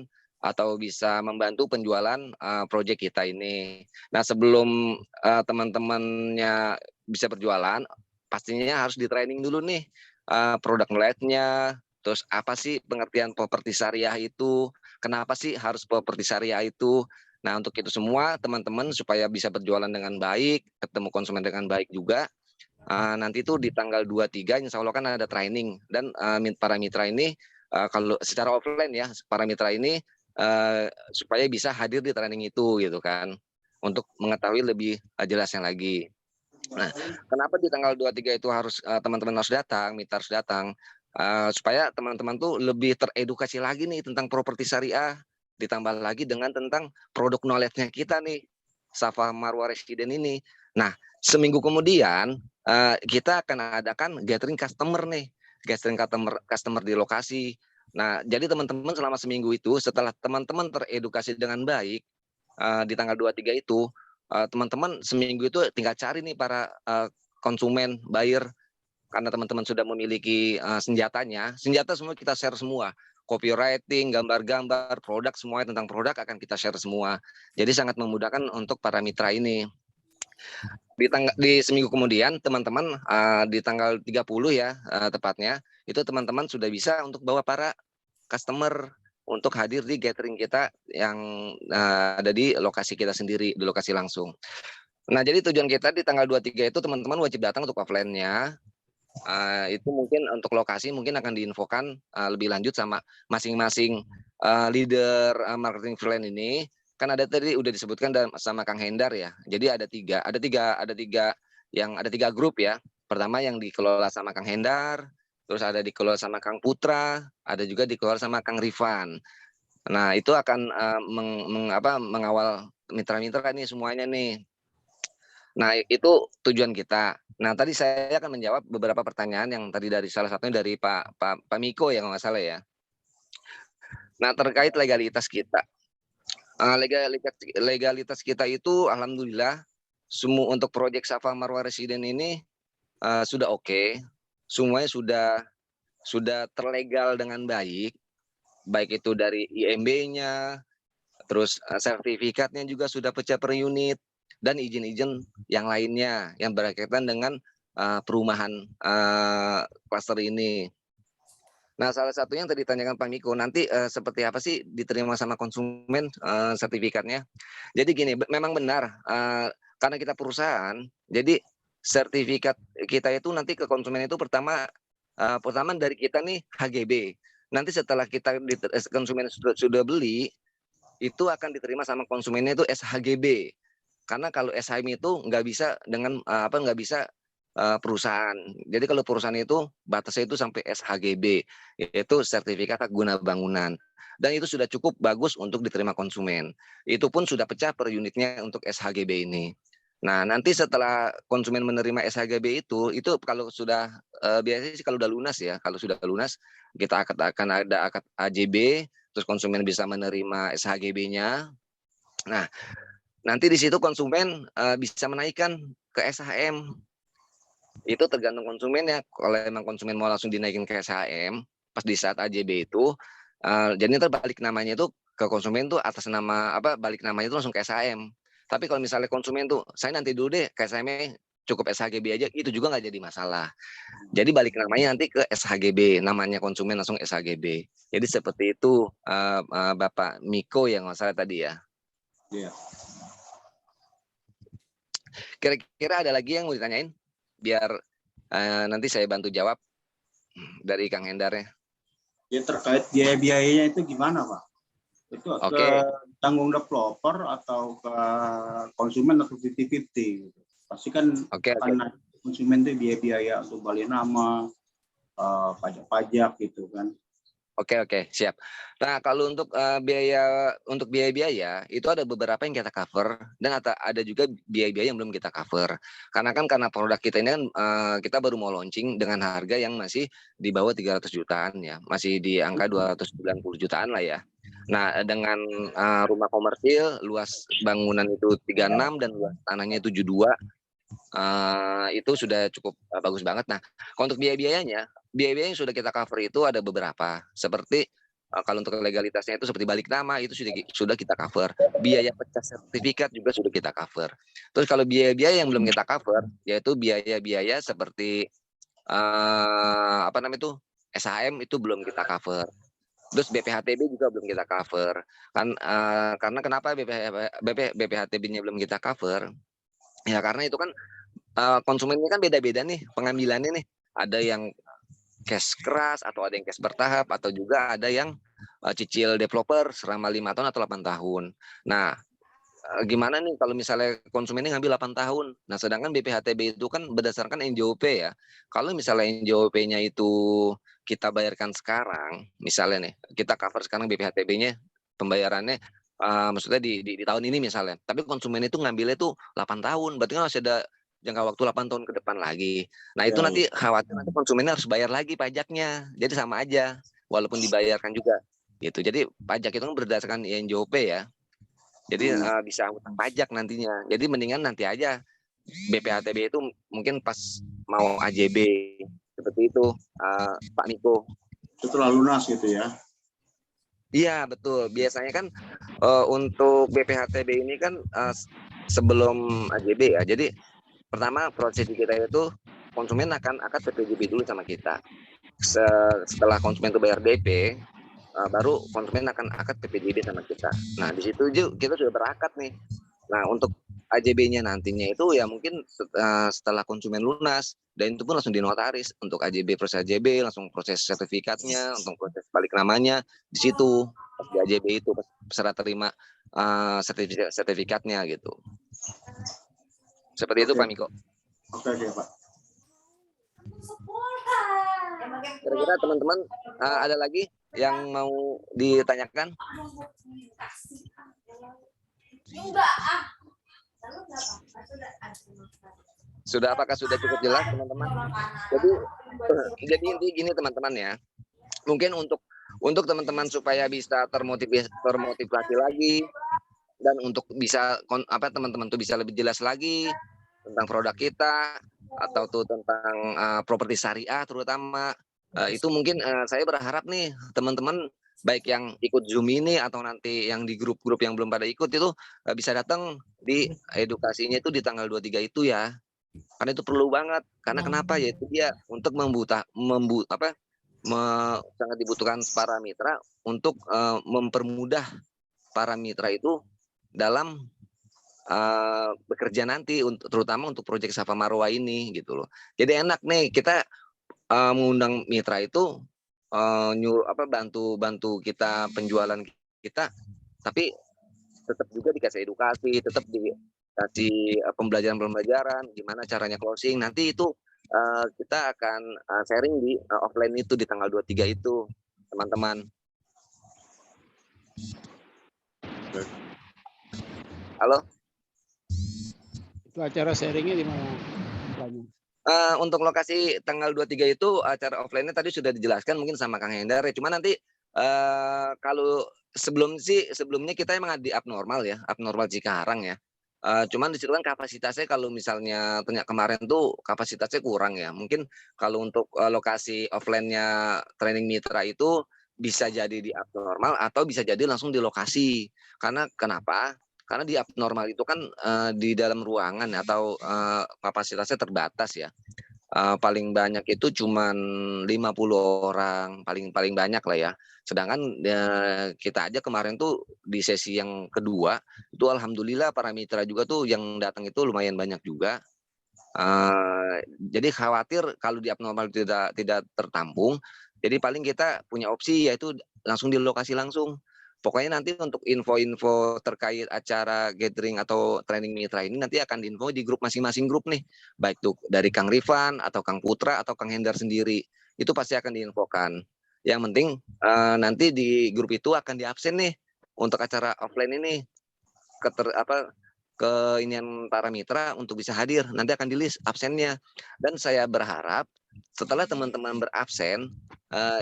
atau bisa membantu penjualan proyek kita ini. Nah sebelum teman-temannya bisa berjualan, pastinya harus di training dulu nih produk knowledge-nya, terus apa sih pengertian properti syariah itu, kenapa sih harus properti syariah itu. Nah untuk itu semua teman-teman supaya bisa berjualan dengan baik, ketemu konsumen dengan baik juga, nanti itu di tanggal 23 insya Allah kan ada training. Dan para mitra ini kalau secara offline ya, para mitra ini supaya bisa hadir di training itu gitu kan, untuk mengetahui lebih jelasnya lagi. Nah kenapa di tanggal 23 itu harus teman-teman harus datang, mitra harus datang, supaya teman-teman tuh lebih teredukasi lagi nih tentang properti syariah, ditambah lagi dengan tentang produk knowledge-nya kita nih, Sapa Marwah Residen ini. Nah, seminggu kemudian kita akan adakan gathering customer nih, gathering customer di lokasi. Nah, jadi teman-teman selama seminggu itu setelah teman-teman teredukasi dengan baik di tanggal 23 itu, teman-teman seminggu itu tinggal cari nih para konsumen, buyer, karena teman-teman sudah memiliki senjatanya, senjata semua kita share semua, copywriting, gambar-gambar, produk, semuanya tentang produk akan kita share semua. Jadi sangat memudahkan untuk para mitra ini. Di seminggu kemudian teman-teman di tanggal 30 ya tepatnya, itu teman-teman sudah bisa untuk bawa para customer untuk hadir di gathering kita yang ada di lokasi kita sendiri, di lokasi langsung. Nah jadi tujuan kita di tanggal 23 itu teman-teman wajib datang untuk offline-nya. Itu mungkin untuk lokasi mungkin akan diinfokan lebih lanjut sama masing-masing leader marketing freelance ini, kan ada tadi udah disebutkan sama Kang Hendar ya. Jadi ada tiga grup ya. Pertama yang dikelola sama Kang Hendar, terus ada dikelola sama Kang Putra, ada juga dikelola sama Kang Rifan. Nah, itu akan mengawal mitra-mitra nih semuanya nih. Nah, itu tujuan kita. Nah, tadi saya akan menjawab beberapa pertanyaan yang tadi dari salah satunya dari Pak Miko ya kalau nggak salah ya. Nah, terkait legalitas kita. Legalitas kita itu alhamdulillah semua untuk proyek Safa Marwah Residen ini sudah oke. Semuanya sudah terlegal dengan baik itu dari IMB-nya, terus sertifikatnya juga sudah pecah per unit, dan izin-izin yang lainnya yang berkaitan dengan perumahan klaster ini. Nah, salah satunya yang tadi ditanyakan Pak Miko, nanti seperti apa sih diterima sama konsumen sertifikatnya? Jadi gini, memang benar, karena kita perusahaan, jadi sertifikat kita itu nanti ke konsumen itu pertama dari kita nih HGB. Nanti setelah konsumen sudah beli, itu akan diterima sama konsumennya itu SHGB. Karena kalau SHM itu nggak bisa dengan nggak bisa perusahaan. Jadi kalau perusahaan itu batasnya itu sampai SHGB, yaitu sertifikat hak guna bangunan. Dan itu sudah cukup bagus untuk diterima konsumen. Itu pun sudah pecah per unitnya untuk SHGB ini. Nah, nanti setelah konsumen menerima SHGB itu kalau sudah biasanya sih kalau udah lunas ya, kalau sudah lunas kita akan ada akad AJB, terus konsumen bisa menerima SHGB-nya. Nah, nanti di situ konsumen bisa menaikkan ke SHM. Itu tergantung konsumennya. Kalau memang konsumen mau langsung dinaikin ke SHM, pas di saat AJB itu, jadi terbalik namanya itu ke konsumen tuh atas nama balik namanya itu langsung ke SHM. Tapi kalau misalnya konsumen tuh, saya nanti dulu deh ke SHM cukup SHGB aja, itu juga nggak jadi masalah. Jadi balik namanya nanti ke SHGB, namanya konsumen langsung SHGB. Jadi seperti itu Bapak Miko yang nggak salah tadi ya. Iya. Kira-kira ada lagi yang mau ditanyain? Biar nanti saya bantu jawab dari Kang Hendar ya. Ya terkait biaya-biayanya itu gimana Pak? Itu ke tanggung developer atau ke konsumen atau 50-50 gitu. Pasti kan karena konsumen itu biaya-biaya untuk balik nama, pajak-pajak gitu kan. Oke, siap. Nah, kalau untuk biaya-biaya itu ada beberapa yang kita cover dan ada juga biaya-biaya yang belum kita cover. Karena produk kita ini kan kita baru mau launching dengan harga yang masih di bawah 300 jutaan ya, masih di angka 290 jutaan lah ya. Nah, dengan rumah komersil luas bangunan itu 36 dan luas tanahnya 72 itu sudah cukup bagus banget. Nah, untuk biaya-biaya yang sudah kita cover itu ada beberapa. Seperti kalau untuk legalitasnya itu seperti balik nama itu sudah kita cover. Biaya pecah sertifikat juga sudah kita cover. Terus kalau biaya-biaya yang belum kita cover yaitu biaya-biaya seperti SHM itu belum kita cover. Terus BPHTB juga belum kita cover. Karena kenapa BPHTB-nya belum kita cover? Ya karena itu kan konsumennya kan beda-beda nih pengambilannya nih. Ada yang cash keras atau ada yang cash bertahap atau juga ada yang cicil developer selama 5 tahun atau 8 tahun. Nah, gimana nih kalau misalnya konsumennya ngambil 8 tahun. Nah, sedangkan BPHTB itu kan berdasarkan NJOP ya. Kalau misalnya NJOP-nya itu kita bayarkan sekarang, misalnya nih, kita cover sekarang BPHTB-nya pembayarannya maksudnya di tahun ini misalnya. Tapi konsumen itu ngambilnya itu 8 tahun. Berarti kan masih ada jangka waktu 8 tahun ke depan lagi. Nah, itu nanti khawatir nanti konsumennya harus bayar lagi pajaknya. Jadi sama aja walaupun dibayarkan juga. Gitu. Jadi pajak itu kan berdasarkan NJOP ya. Jadi bisa utang pajak nantinya. Jadi mendingan nanti aja BPHTB itu mungkin pas mau AJB seperti itu Pak Niko. Setelah lunas gitu ya. Iya betul. Biasanya kan untuk BPHTB ini kan sebelum AJB ya. Jadi pertama proses kita itu konsumen akan akad PPJB dulu sama kita. Setelah konsumen itu bayar DP, baru konsumen akan akad PPJB sama kita. Nah di situ kita sudah berakad nih. Nah untuk AJB-nya nantinya itu ya mungkin setelah konsumen lunas dan itu pun langsung dinotaris untuk AJB, proses AJB langsung proses sertifikatnya, untuk proses balik namanya di situ. di AJB itu peserta terima sertifikatnya gitu. Seperti itu Oke. Pak Miko. Oke, Pak. Kira-kira teman-teman ada lagi yang mau ditanyakan? Apakah sudah cukup jelas teman-teman? Jadi inti gini teman-teman ya. Mungkin untuk teman-teman supaya bisa termotivasi lagi dan untuk bisa teman-teman tuh bisa lebih jelas lagi tentang produk kita atau tuh tentang properti syariah terutama itu mungkin saya berharap nih teman-teman baik yang ikut Zoom ini atau nanti yang di grup-grup yang belum pada ikut itu bisa datang di edukasinya itu di tanggal 23 itu ya. Karena itu perlu banget. Karena kenapa? Yaitu dia untuk sangat dibutuhkan para mitra untuk mempermudah para mitra itu dalam bekerja nanti terutama untuk proyek Safa Marwah ini gitu loh. Jadi enak nih kita mengundang mitra itu bantu kita penjualan kita, tapi tetap juga dikasih edukasi, tetap dikasih pembelajaran gimana caranya closing. Nanti itu kita akan sharing di offline itu di tanggal 23 itu, teman-teman. Halo? Itu acara sharingnya di mana? Untuk lokasi tanggal 23 itu acara offline-nya tadi sudah dijelaskan mungkin sama Kang Hendar ya. Cuma nanti kalau sebelumnya kita emang di abnormal Cikarang ya. Cuman di situ kan kapasitasnya kalau misalnya kemarin tuh kapasitasnya kurang ya. Mungkin kalau untuk lokasi offline-nya training mitra itu bisa jadi di abnormal atau bisa jadi langsung di lokasi. Karena kenapa? Karena di abnormal itu kan di dalam ruangan atau kapasitasnya terbatas ya. Paling banyak itu cuman 50 orang, paling banyak lah ya. Sedangkan kita aja kemarin tuh di sesi yang kedua itu alhamdulillah para mitra juga tuh yang datang itu lumayan banyak juga. Jadi khawatir kalau di abnormal tidak tertampung. Jadi paling kita punya opsi yaitu langsung di lokasi langsung. Pokoknya nanti untuk info-info terkait acara gathering atau training mitra ini nanti akan diinfo di grup masing-masing grup nih. Baik tuh dari Kang Rifan atau Kang Putra atau Kang Hendar sendiri. Itu pasti akan diinfokan. Yang penting nanti di grup itu akan diabsen nih untuk acara offline ini keinian para mitra untuk bisa hadir. Nanti akan di list absennya. Dan saya berharap setelah teman-teman berabsen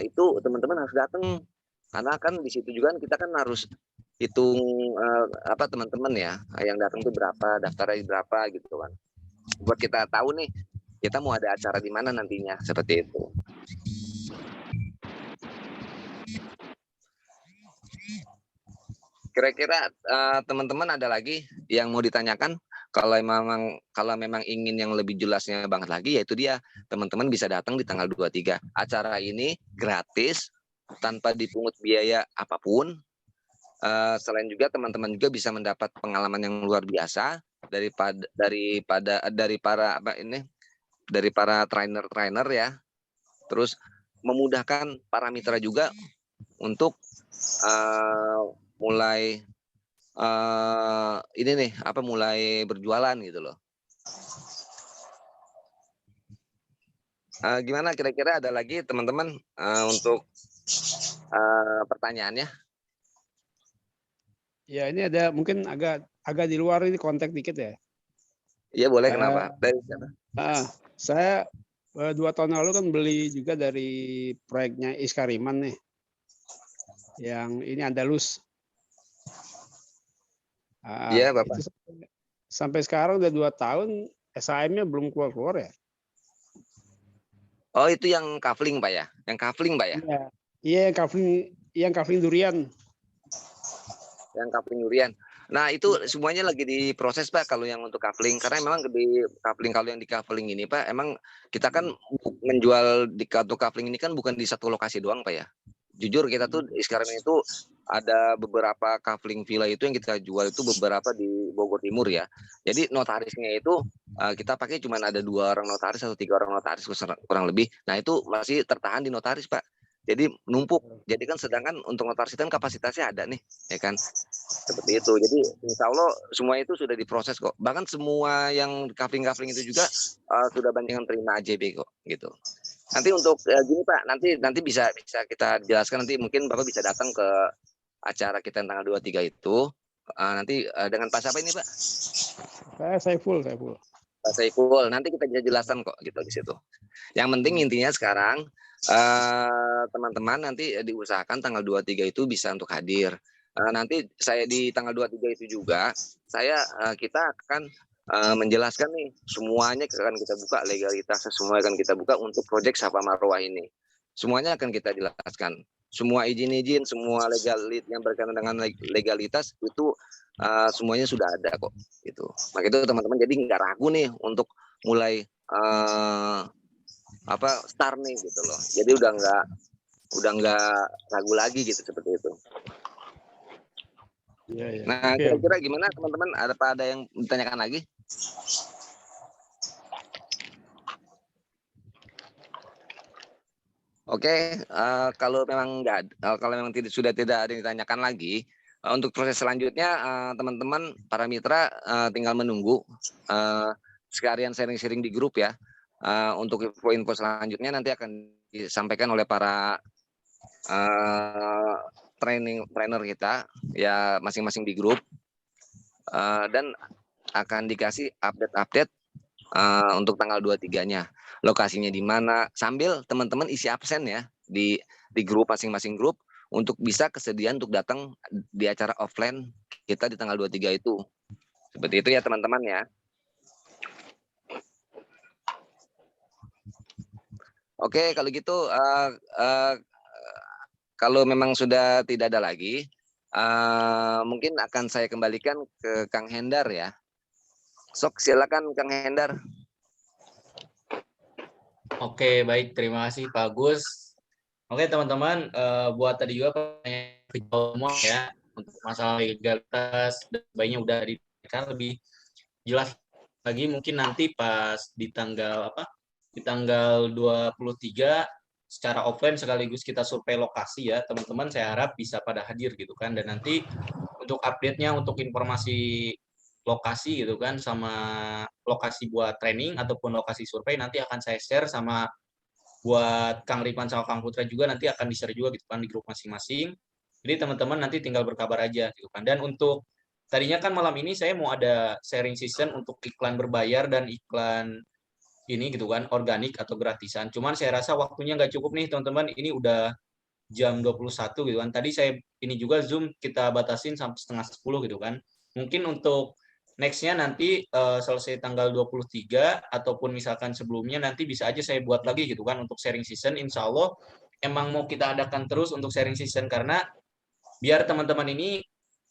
itu teman-teman harus datang. Karena kan di situ juga kita kan harus hitung teman-teman ya yang datang itu berapa, daftarnya berapa gitu kan. Buat kita tahu nih kita mau ada acara di mana nantinya seperti itu. Kira-kira teman-teman ada lagi yang mau ditanyakan? Kalau memang ingin yang lebih jelasnya banget lagi yaitu dia teman-teman bisa datang di tanggal 23. Acara ini gratis tanpa dipungut biaya apapun. Selain juga teman-teman juga bisa mendapat pengalaman yang luar biasa dari para trainer ya. Terus memudahkan para mitra juga untuk mulai mulai berjualan gitu loh. Gimana kira-kira ada lagi teman-teman untuk pertanyaannya? Ya ini ada mungkin agak di luar ini konteks dikit ya. Iya boleh, kenapa? Dari siapa? Saya 2 tahun lalu kan beli juga dari proyeknya Iskariman nih. Yang ini Andalus. Iya Bapak. Sampai sekarang udah 2 tahun SAM-nya belum keluar ya. Oh itu yang kafling Pak ya? Yang kafling Pak ya? Iya yang kafling durian. Yang kafling durian. Nah itu semuanya lagi diproses Pak kalau yang untuk kafling, karena memang di kafling kalau yang di kafling ini Pak, emang kita kan menjual di kartu kafling ini kan bukan di satu lokasi doang Pak ya. Jujur kita tuh sekarang itu ada beberapa kafling villa itu yang kita jual itu beberapa di Bogor Timur ya. Jadi notarisnya itu kita pakai cuma ada 2 orang notaris atau 3 orang notaris kurang lebih. Nah itu masih tertahan di notaris Pak. Jadi numpuk. Jadi kan sedangkan untuk notaris kan kapasitasnya ada nih, ya kan? Seperti itu. Jadi insya Allah semua itu sudah diproses kok. Bahkan semua yang kafling itu juga sudah banyak yang terima AJB kok, gitu. Nanti untuk gini Pak, nanti bisa kita jelaskan, nanti mungkin Bapak bisa datang ke acara kita yang tanggal 23 itu. Nanti dengan Pak siapa ini Pak? Saya Saiful. Pak Saiful. Nanti kita bisa jelaskan kok gitu di situ. Yang penting intinya sekarang teman-teman nanti diusahakan tanggal 23 itu bisa untuk hadir. Nanti saya di tanggal 23 itu juga kita akan menjelaskan nih semuanya akan kita buka, legalitas semua akan kita buka untuk proyek Safa Marwah ini. Semuanya akan kita jelaskan. Semua izin, semua yang berkaitan dengan legalitas itu semuanya sudah ada kok gitu. Maka itu teman-teman jadi nggak ragu nih untuk mulai start nih gitu loh. Jadi udah nggak ragu lagi gitu seperti itu. Iya. Nah, kira-kira gimana teman-teman? Ada yang ditanyakan lagi? Oke, kalau memang sudah tidak ada yang ditanyakan lagi, untuk proses selanjutnya teman-teman para mitra tinggal menunggu sekalian sharing-sharing di grup ya. Untuk info-info selanjutnya nanti akan disampaikan oleh para trainer kita ya masing-masing di grup, dan akan dikasih update untuk tanggal 23-nya. Lokasinya di mana, sambil teman-teman isi absen ya di grup masing-masing grup untuk bisa kesediaan untuk datang di acara offline kita di tanggal 23 itu. Seperti itu ya teman-teman ya. Oke, kalau gitu kalau memang sudah tidak ada lagi, mungkin akan saya kembalikan ke Kang Hendar ya. Sok silakan Kang Hendar. Oke, baik. Terima kasih Pak Agus. Oke, teman-teman, buat tadi juga pertanyaan semua ya untuk masalah legalitas dan sebagainya udah diberikan lebih jelas lagi mungkin nanti pas di tanggal 23 secara offline sekaligus kita survei lokasi ya, teman-teman saya harap bisa pada hadir gitu kan. Dan nanti untuk update-nya untuk informasi lokasi gitu kan sama lokasi buat training ataupun lokasi survei nanti akan saya share sama buat Kang Ripan sama Kang Putra juga nanti akan di-share juga gitu kan di grup masing-masing. Jadi teman-teman nanti tinggal berkabar aja gitu kan. Dan untuk tadinya kan malam ini saya mau ada sharing season untuk iklan berbayar dan iklan ini gitu kan organik atau gratisan. Cuman saya rasa waktunya nggak cukup nih teman-teman. Ini udah jam 21 gitu kan. Tadi saya ini juga Zoom kita batasin sampai setengah 10 gitu kan. Mungkin untuk next-nya nanti selesai tanggal 23 ataupun misalkan sebelumnya nanti bisa aja saya buat lagi gitu kan untuk sharing season. Insya Allah emang mau kita adakan terus untuk sharing season karena biar teman-teman ini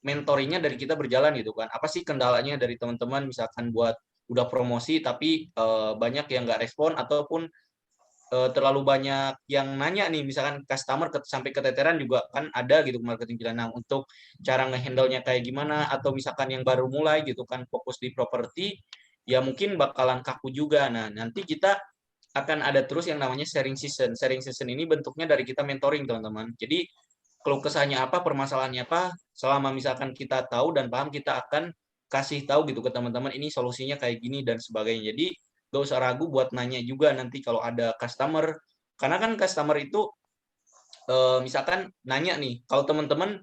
mentoringnya dari kita berjalan gitu kan. Apa sih kendalanya dari teman-teman misalkan buat udah promosi tapi banyak yang nggak respon ataupun terlalu banyak yang nanya nih misalkan customer sampai keteteran juga kan ada gitu marketing pilihan. Nah, untuk cara ngehandle-nya kayak gimana atau misalkan yang baru mulai gitu kan fokus di properti ya mungkin bakalan kaku juga. Nah, nanti kita akan ada terus yang namanya sharing season. Sharing season ini bentuknya dari kita mentoring teman-teman. Jadi keluh kesahnya apa, permasalahannya apa, selama misalkan kita tahu dan paham kita akan kasih tahu gitu ke teman-teman ini solusinya kayak gini dan sebagainya. Jadi gak usah ragu buat nanya juga nanti kalau ada customer, karena kan customer itu misalkan nanya nih, kalau teman-teman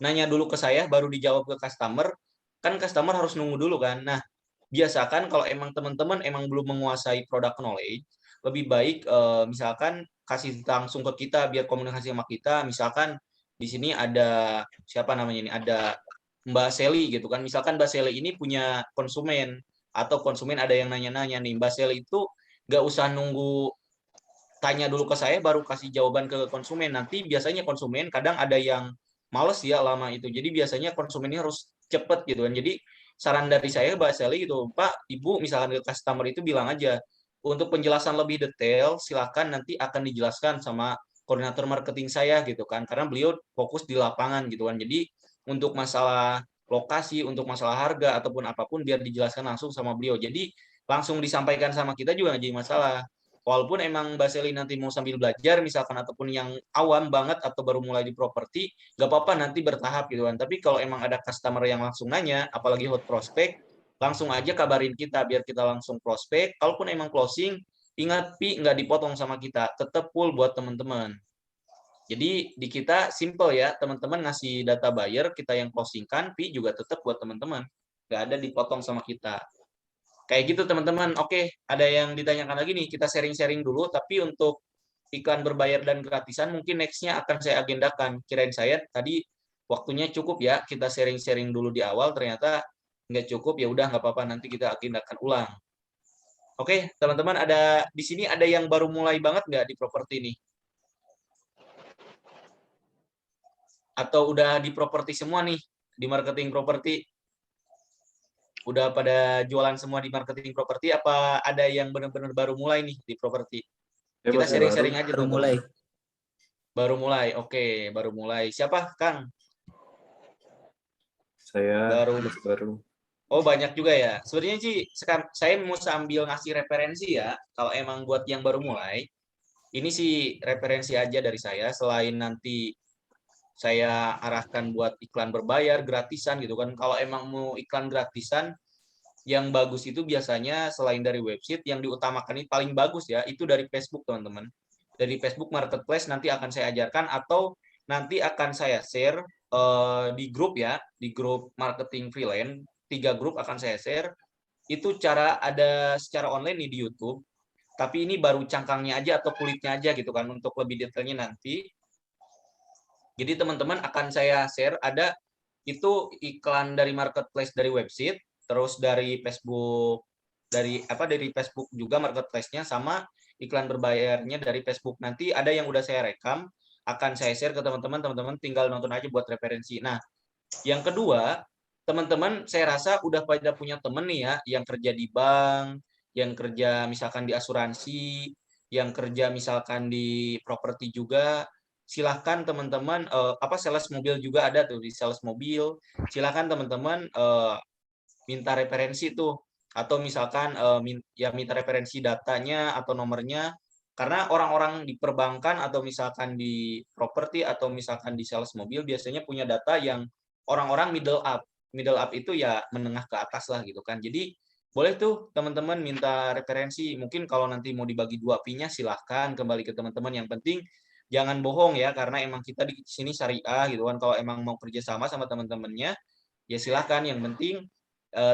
nanya dulu ke saya baru dijawab ke customer, kan customer harus nunggu dulu kan. Nah, biasakan kalau emang teman-teman emang belum menguasai product knowledge, lebih baik misalkan kasih langsung ke kita biar komunikasi sama kita. Misalkan di sini ada siapa namanya ini, ada Mbak Seli gitu kan. Misalkan Mbak Seli ini punya konsumen atau konsumen ada yang nanya-nanya nih, Mbak Seli itu nggak usah nunggu tanya dulu ke saya baru kasih jawaban ke konsumen. Nanti biasanya konsumen kadang ada yang males ya lama itu. Jadi biasanya konsumennya harus cepet gitu kan. Jadi saran dari saya Mbak Seli gitu, Pak, Ibu misalkan ke customer itu bilang aja, untuk penjelasan lebih detail silakan nanti akan dijelaskan sama koordinator marketing saya gitu kan. Karena beliau fokus di lapangan gitu kan. Jadi untuk masalah lokasi, untuk masalah harga ataupun apapun biar dijelaskan langsung sama beliau. Jadi langsung disampaikan sama kita juga nggak jadi masalah. walaupun emang Mbak Seli nanti mau sambil belajar misalkan ataupun yang awam banget atau baru mulai di properti, nggak apa-apa nanti bertahap gitu kan. Tapi kalau emang ada customer yang langsung nanya, apalagi hot prospect, langsung aja kabarin kita biar kita langsung prospek. Kalaupun emang closing, ingat Pi nggak dipotong sama kita, tetap full buat teman-teman. Jadi di kita simple ya, teman-teman ngasih data buyer, kita yang closingkan, Pi juga tetap buat teman-teman. Nggak ada dipotong sama kita. Kayak gitu teman-teman. Oke, ada yang ditanyakan lagi nih. Kita sharing-sharing dulu, tapi untuk iklan berbayar dan gratisan mungkin next-nya akan saya agendakan. Kirain saya tadi waktunya cukup ya, kita sharing-sharing dulu di awal, ternyata nggak cukup, ya udah nggak apa-apa, nanti kita agendakan ulang. Oke, teman-teman, ada di sini ada yang baru mulai banget nggak di properti ini? Atau udah di properti semua nih, di marketing properti? Udah pada jualan semua di marketing properti, apa ada yang benar-benar baru mulai nih di properti? Kita sharing-sharing aja. Baru mulai. Baru mulai, oke, baru mulai. Siapa, Kang? Saya baru. Oh, banyak juga ya. Sebenarnya sih, saya mau sambil ngasih referensi ya. Kalau emang buat yang baru mulai, ini sih referensi aja dari saya. Selain nanti saya arahkan buat iklan berbayar, gratisan gitu kan. Kalau emang mau iklan gratisan, yang bagus itu biasanya selain dari website, yang diutamakan ini paling bagus ya, itu dari Facebook teman-teman. Dari Facebook Marketplace nanti akan saya ajarkan, atau nanti akan saya share di grup ya, di grup marketing freelance, 3 grup akan saya share. Itu cara ada secara online nih di YouTube, tapi ini baru cangkangnya aja atau kulitnya aja gitu kan, untuk lebih detailnya nanti. Jadi teman-teman akan saya share ada itu iklan dari marketplace dari website, terus dari Facebook dari Facebook juga marketplace-nya, sama iklan berbayarnya dari Facebook. Nanti ada yang udah saya rekam, akan saya share ke teman-teman, teman-teman tinggal nonton aja buat referensi. Nah, yang kedua, teman-teman saya rasa udah pada punya temen nih ya, yang kerja di bank, yang kerja misalkan di asuransi, yang kerja misalkan di properti juga. Silahkan teman-teman, sales mobil juga ada tuh di sales mobil. Silahkan teman-teman minta referensi tuh, atau misalkan minta referensi datanya atau nomornya, karena orang-orang di perbankan atau misalkan di properti atau misalkan di sales mobil biasanya punya data yang orang-orang middle up itu ya menengah ke atas lah gitu kan. Jadi boleh tuh teman-teman minta referensi. Mungkin kalau nanti mau dibagi 2 fee-nya silahkan kembali ke teman-teman. Yang penting jangan bohong ya, karena emang kita di sini syariah gitu kan. Kalau emang mau kerja sama teman-temannya, ya silahkan. Yang penting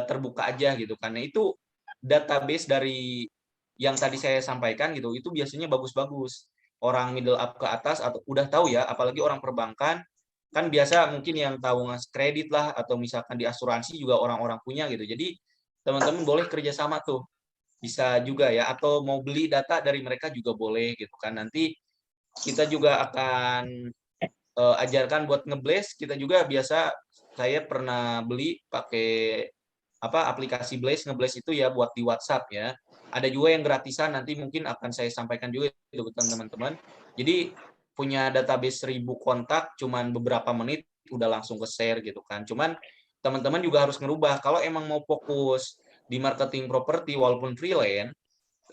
terbuka aja gitu. Karena itu database dari yang tadi saya sampaikan gitu, itu biasanya bagus-bagus. Orang middle up ke atas atau udah tahu ya, apalagi orang perbankan, kan biasa mungkin yang tahu ngasih kredit lah, atau misalkan di asuransi juga orang-orang punya gitu. Jadi teman-teman boleh kerjasama tuh. Bisa juga ya, atau mau beli data dari mereka juga boleh gitu kan. Nanti kita juga akan ajarkan buat ngeblaze. Kita juga biasa, saya pernah beli pakai aplikasi Blaze, ngeblaze itu ya buat di WhatsApp ya. Ada juga yang gratisan, nanti mungkin akan saya sampaikan juga itu ke teman-teman. Jadi punya database 1000 kontak cuman beberapa menit udah langsung ke share gitu kan. Cuman teman-teman juga harus ngerubah, kalau emang mau fokus di marketing properti walaupun freelance,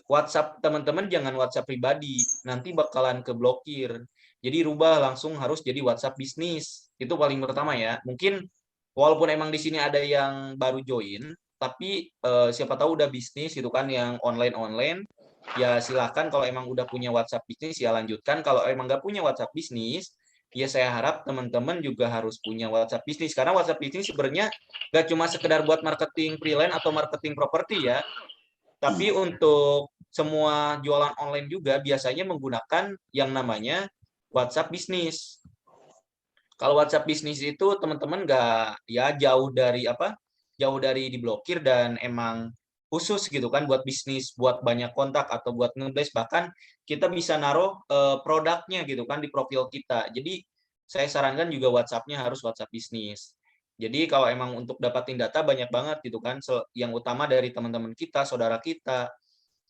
WhatsApp teman-teman jangan WhatsApp pribadi, nanti bakalan keblokir. Jadi rubah langsung harus jadi WhatsApp bisnis. Itu paling pertama ya. Mungkin walaupun emang di sini ada yang baru join, tapi siapa tahu udah bisnis gitu kan, yang online, ya silahkan. Kalau emang udah punya WhatsApp bisnis ya lanjutkan. Kalau emang nggak punya WhatsApp bisnis, ya saya harap teman-teman juga harus punya WhatsApp bisnis. Karena WhatsApp bisnis sebenarnya nggak cuma sekedar buat marketing freelance atau marketing properti ya, tapi untuk semua jualan online juga biasanya menggunakan yang namanya WhatsApp bisnis. Kalau WhatsApp bisnis itu teman-teman nggak ya jauh dari diblokir, dan emang khusus gitu kan buat bisnis, buat banyak kontak atau buat ngeblaze. Bahkan kita bisa naruh produknya gitu kan di profil kita. Jadi saya sarankan juga WhatsApp-nya harus WhatsApp bisnis. Jadi kalau emang untuk dapatin data banyak banget gitu kan, yang utama dari teman-teman kita, saudara kita,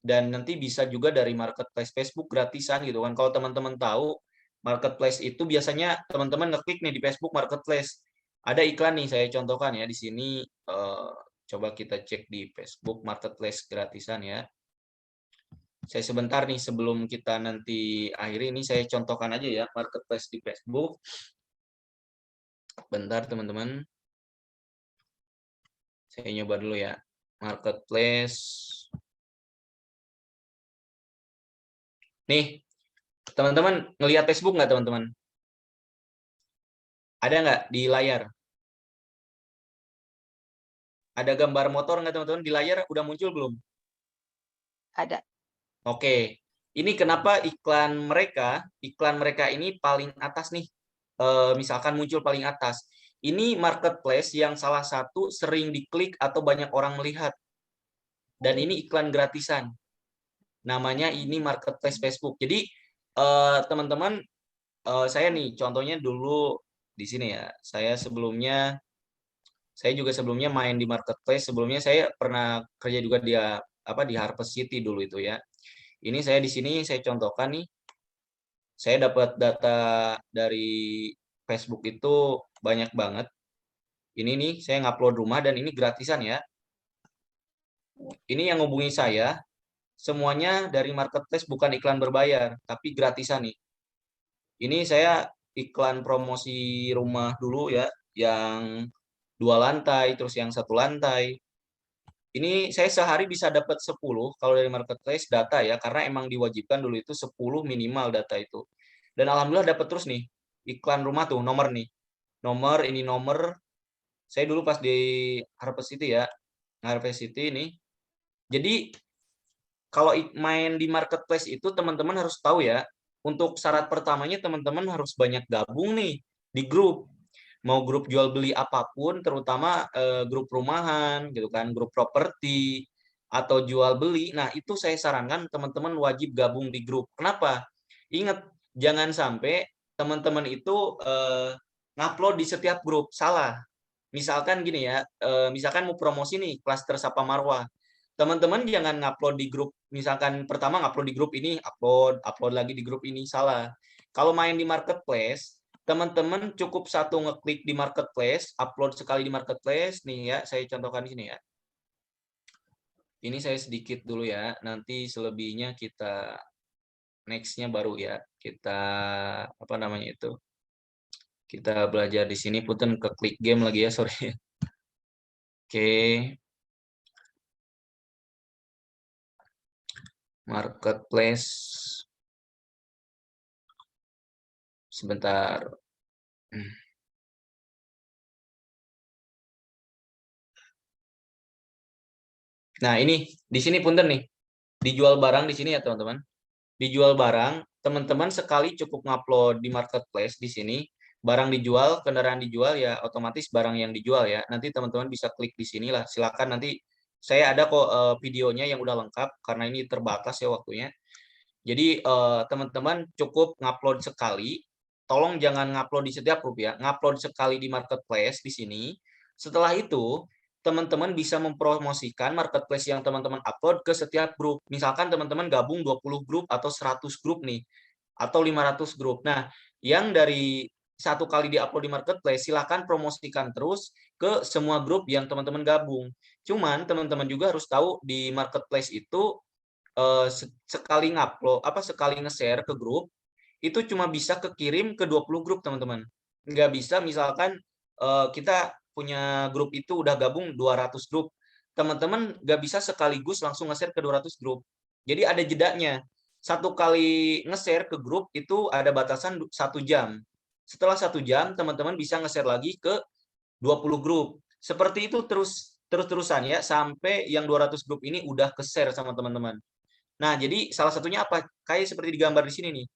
dan nanti bisa juga dari marketplace Facebook gratisan gitu kan. Kalau teman-teman tahu marketplace itu biasanya teman-teman ngeklik nih di Facebook Marketplace. Ada iklan nih, saya contohkan ya di sini. Coba kita cek di Facebook Marketplace gratisan ya. Saya sebentar nih sebelum kita nanti akhiri ini saya contohkan aja ya marketplace di Facebook. Bentar teman-teman. Saya nyoba dulu ya. Marketplace. Nih, teman-teman ngelihat Facebook nggak teman-teman? Ada nggak di layar? Ada gambar motor nggak teman-teman? Di layar udah muncul belum? Ada. Oke, ini kenapa iklan mereka ini paling atas nih. Misalkan muncul paling atas. Ini marketplace yang salah satu sering diklik atau banyak orang melihat. Dan ini iklan gratisan. Namanya ini marketplace Facebook. Jadi teman-teman, saya nih contohnya dulu di sini ya. Saya juga sebelumnya main di marketplace. Sebelumnya saya pernah kerja juga di Harvest City dulu itu ya. Ini saya di sini saya contohkan nih. Saya dapat data dari Facebook itu banyak banget. Ini nih saya ngupload rumah dan ini gratisan ya. Ini yang hubungi saya semuanya dari marketplace, bukan iklan berbayar, tapi gratisan nih. Ini saya iklan promosi rumah dulu ya, yang 2 lantai, terus yang 1 lantai. Ini saya sehari bisa dapat 10 kalau dari marketplace data ya, karena emang diwajibkan dulu itu 10 minimal data itu. Dan alhamdulillah dapat terus nih iklan rumah tuh, nomor nih. Nomor, saya dulu pas di Harvest City ya, Harvest City ini. Jadi kalau main di marketplace itu teman-teman harus tahu ya, untuk syarat pertamanya teman-teman harus banyak gabung nih di grup. Mau grup jual beli apapun, terutama grup rumahan gitu kan, grup properti atau jual beli. Nah, itu saya sarankan teman-teman wajib gabung di grup. Kenapa? Ingat, jangan sampai teman-teman itu ngupload di setiap grup. Salah. Misalkan gini ya, misalkan mau promosi nih klaster Sapa Marwah. Teman-teman jangan ngupload di grup, misalkan pertama ngupload di grup ini, upload lagi di grup ini, salah. Kalau main di marketplace, teman-teman cukup satu ngeklik di marketplace, upload sekali di marketplace, nih ya, saya contohkan di sini ya. Ini saya sedikit dulu ya, nanti selebihnya kita next-nya baru ya, kita apa namanya itu, kita belajar di sini. Punten ke klik game lagi ya, sorry. Oke. Marketplace. Sebentar. Nah, ini di sini punten nih. Dijual barang di sini ya, teman-teman. Dijual barang, teman-teman sekali cukup ngupload di marketplace di sini. Barang dijual, kendaraan dijual ya otomatis barang yang dijual ya. Nanti teman-teman bisa klik di sini lah. Silakan, nanti saya ada kok videonya yang udah lengkap karena ini terbatas ya waktunya. Jadi teman-teman cukup ngupload sekali. Tolong jangan ngupload di setiap grup ya. Ngupload sekali di marketplace di sini. Setelah itu teman-teman bisa mempromosikan marketplace yang teman-teman upload ke setiap grup. Misalkan teman-teman gabung 20 grup atau 100 grup nih, atau 500 grup. Nah, yang dari satu kali di-upload di marketplace, silakan promosikan terus ke semua grup yang teman-teman gabung. Cuman teman-teman juga harus tahu di marketplace itu sekali ngupload, sekali nge-share ke grup, itu cuma bisa kekirim ke 20 grup, teman-teman. Nggak bisa misalkan kita punya grup itu udah gabung 200 grup. Teman-teman nggak bisa sekaligus langsung nge-share ke 200 grup. Jadi ada jedanya. Satu kali nge-share ke grup itu ada batasan 1 jam. Setelah 1 jam, teman-teman bisa nge-share lagi ke 20 grup. Seperti itu terus-terusan ya, sampai yang 200 grup ini udah ke-share sama teman-teman. Nah, jadi salah satunya apa? Kayak seperti digambar di sini nih.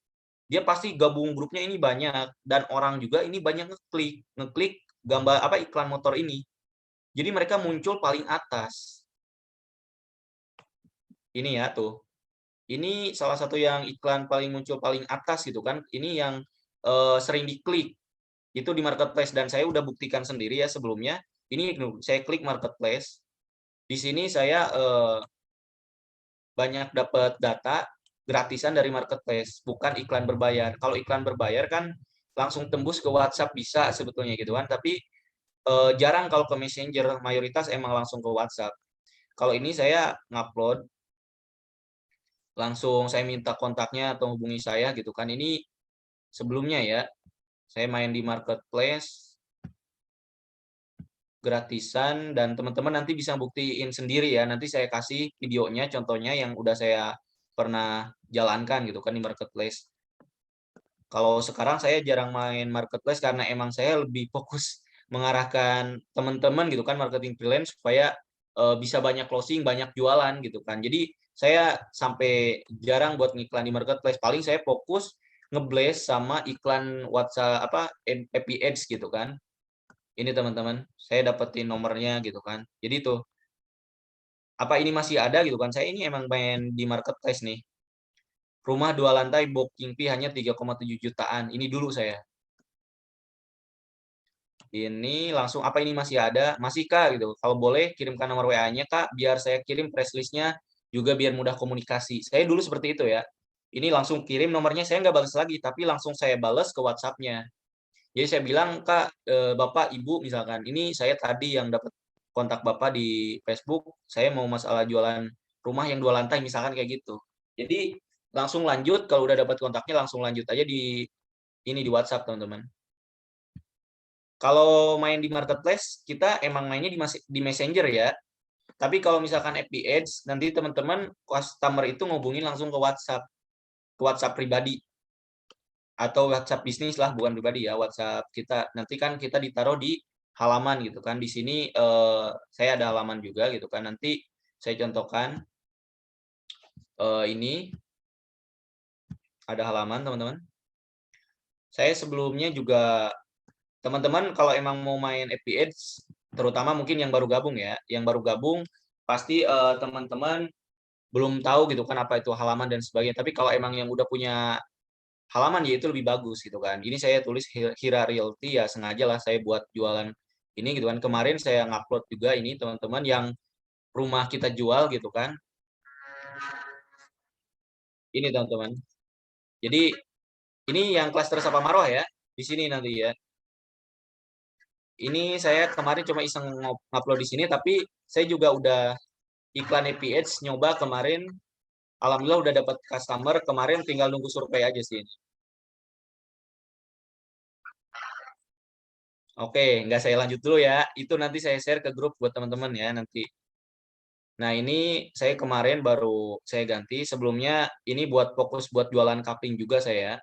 Dia pasti gabung grupnya ini banyak, dan orang juga ini banyak ngeklik gambar iklan motor ini. Jadi mereka muncul paling atas. Ini ya tuh. Ini salah satu yang iklan paling muncul paling atas gitu kan. Ini yang sering diklik. Itu di marketplace, dan saya udah buktikan sendiri ya sebelumnya. Ini saya klik marketplace. Di sini saya banyak dapat data gratisan dari marketplace, bukan iklan berbayar. Kalau iklan berbayar kan langsung tembus ke WhatsApp bisa sebetulnya gitu kan, tapi jarang kalau ke Messenger, mayoritas emang langsung ke WhatsApp. Kalau ini saya ngupload langsung saya minta kontaknya atau hubungi saya gitu kan. Ini sebelumnya ya, saya main di marketplace gratisan dan teman-teman nanti bisa buktiin sendiri ya. Nanti saya kasih videonya, contohnya yang udah saya pernah jalankan gitu kan di marketplace. Kalau sekarang saya jarang main marketplace karena emang saya lebih fokus mengarahkan teman-teman gitu kan marketing freelance supaya bisa banyak closing, banyak jualan gitu kan. Jadi saya sampai jarang buat ngiklan di marketplace. Paling saya fokus ngeblaze sama iklan WhatsApp FB Ads gitu kan. Ini teman-teman, saya dapetin nomornya gitu kan. Jadi tuh apa ini masih ada gitu kan. Saya ini emang main di marketplace nih. Rumah 2 lantai booking fee hanya 3,7 jutaan. Ini dulu saya. Ini langsung apa ini masih ada? Masih Kak gitu. Kalau boleh kirimkan nomor WA-nya Kak biar saya kirim press list-nya juga biar mudah komunikasi. Saya dulu seperti itu ya. Ini langsung kirim nomornya saya nggak balas lagi tapi langsung saya balas ke WhatsApp-nya. Jadi saya bilang Kak, Bapak, Ibu misalkan, ini saya tadi yang dapat kontak Bapak di Facebook, saya mau masalah jualan rumah yang 2 lantai misalkan kayak gitu. Jadi langsung lanjut kalau udah dapat kontaknya langsung lanjut aja di ini di WhatsApp teman-teman. Kalau main di marketplace kita emang mainnya di Messenger ya. Tapi kalau misalkan FB Ads nanti teman-teman customer itu ngubungin langsung ke WhatsApp pribadi atau WhatsApp bisnis lah bukan pribadi ya, WhatsApp kita. Nanti kan kita ditaruh di halaman gitu kan. Di sini saya ada halaman juga gitu kan. Nanti saya contohkan ini ada halaman teman-teman. Saya sebelumnya juga teman-teman kalau emang mau main FB Ads terutama mungkin yang baru gabung ya, yang baru gabung pasti teman-teman belum tahu gitu kan apa itu halaman dan sebagainya. Tapi kalau emang yang udah punya halaman ya itu lebih bagus gitu kan. Ini saya tulis Hira Realty ya sengaja lah saya buat jualan ini gitu kan. Kemarin saya ngupload juga ini teman-teman yang rumah kita jual gitu kan. Ini teman-teman. Jadi ini yang klaster Sapa Marwah ya. Di sini nanti ya. Ini saya kemarin cuma iseng ngupload di sini tapi saya juga udah iklan APH nyoba kemarin. Alhamdulillah udah dapat customer, kemarin tinggal nunggu survei aja sih. Oke, nggak saya lanjut dulu ya. Itu nanti saya share ke grup buat teman-teman ya nanti. Nah ini saya kemarin baru saya ganti. Sebelumnya ini buat fokus buat jualan cupping juga saya.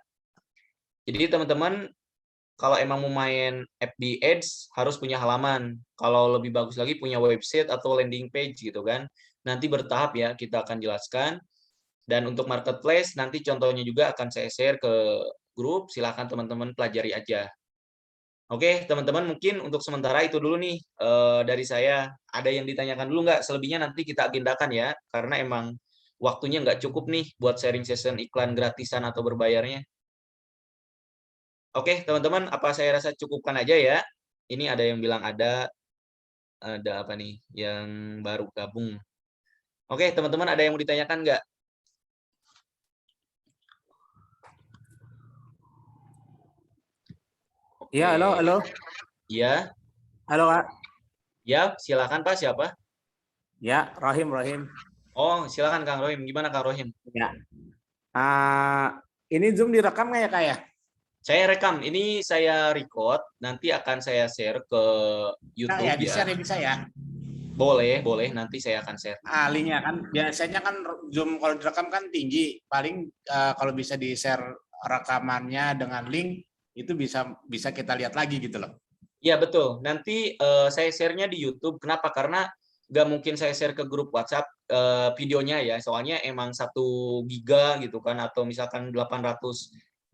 Jadi teman-teman kalau emang mau main FB Ads harus punya halaman. Kalau lebih bagus lagi punya website atau landing page gitu kan. Nanti bertahap ya kita akan jelaskan. Dan untuk marketplace nanti contohnya juga akan saya share ke grup. Silahkan teman-teman pelajari aja. Oke, teman-teman mungkin untuk sementara itu dulu nih dari saya. Ada yang ditanyakan dulu nggak? Selebihnya nanti kita agendakan ya, karena emang waktunya nggak cukup nih buat sharing session iklan gratisan atau berbayarnya. Oke, teman-teman, apa saya rasa cukupkan aja ya. Ini ada yang bilang ada apa nih, yang baru gabung. Oke, teman-teman, ada yang mau ditanyakan nggak? Iya, halo, halo. Iya. Halo, Kak. Ya, silakan Pak, siapa? Ya, Rohim, Rohim. Oh, silakan Kang Rohim. Gimana Kang Rohim? Ya. Ini Zoom direkam nggak ya, Kak ya? Saya rekam. Ini saya record. Nanti akan saya share ke YouTube Nah, ya, ya. di-share ya bisa ya? Boleh, boleh. Nanti saya akan share. Linknya kan biasanya kan Zoom kalau direkam kan tinggi. Paling kalau bisa di-share rekamannya dengan link itu bisa kita lihat lagi gitu loh. Iya betul. Nanti saya share-nya di YouTube. Kenapa? Karena nggak mungkin saya share ke grup WhatsApp videonya ya. Soalnya emang 1 giga gitu kan, atau misalkan 800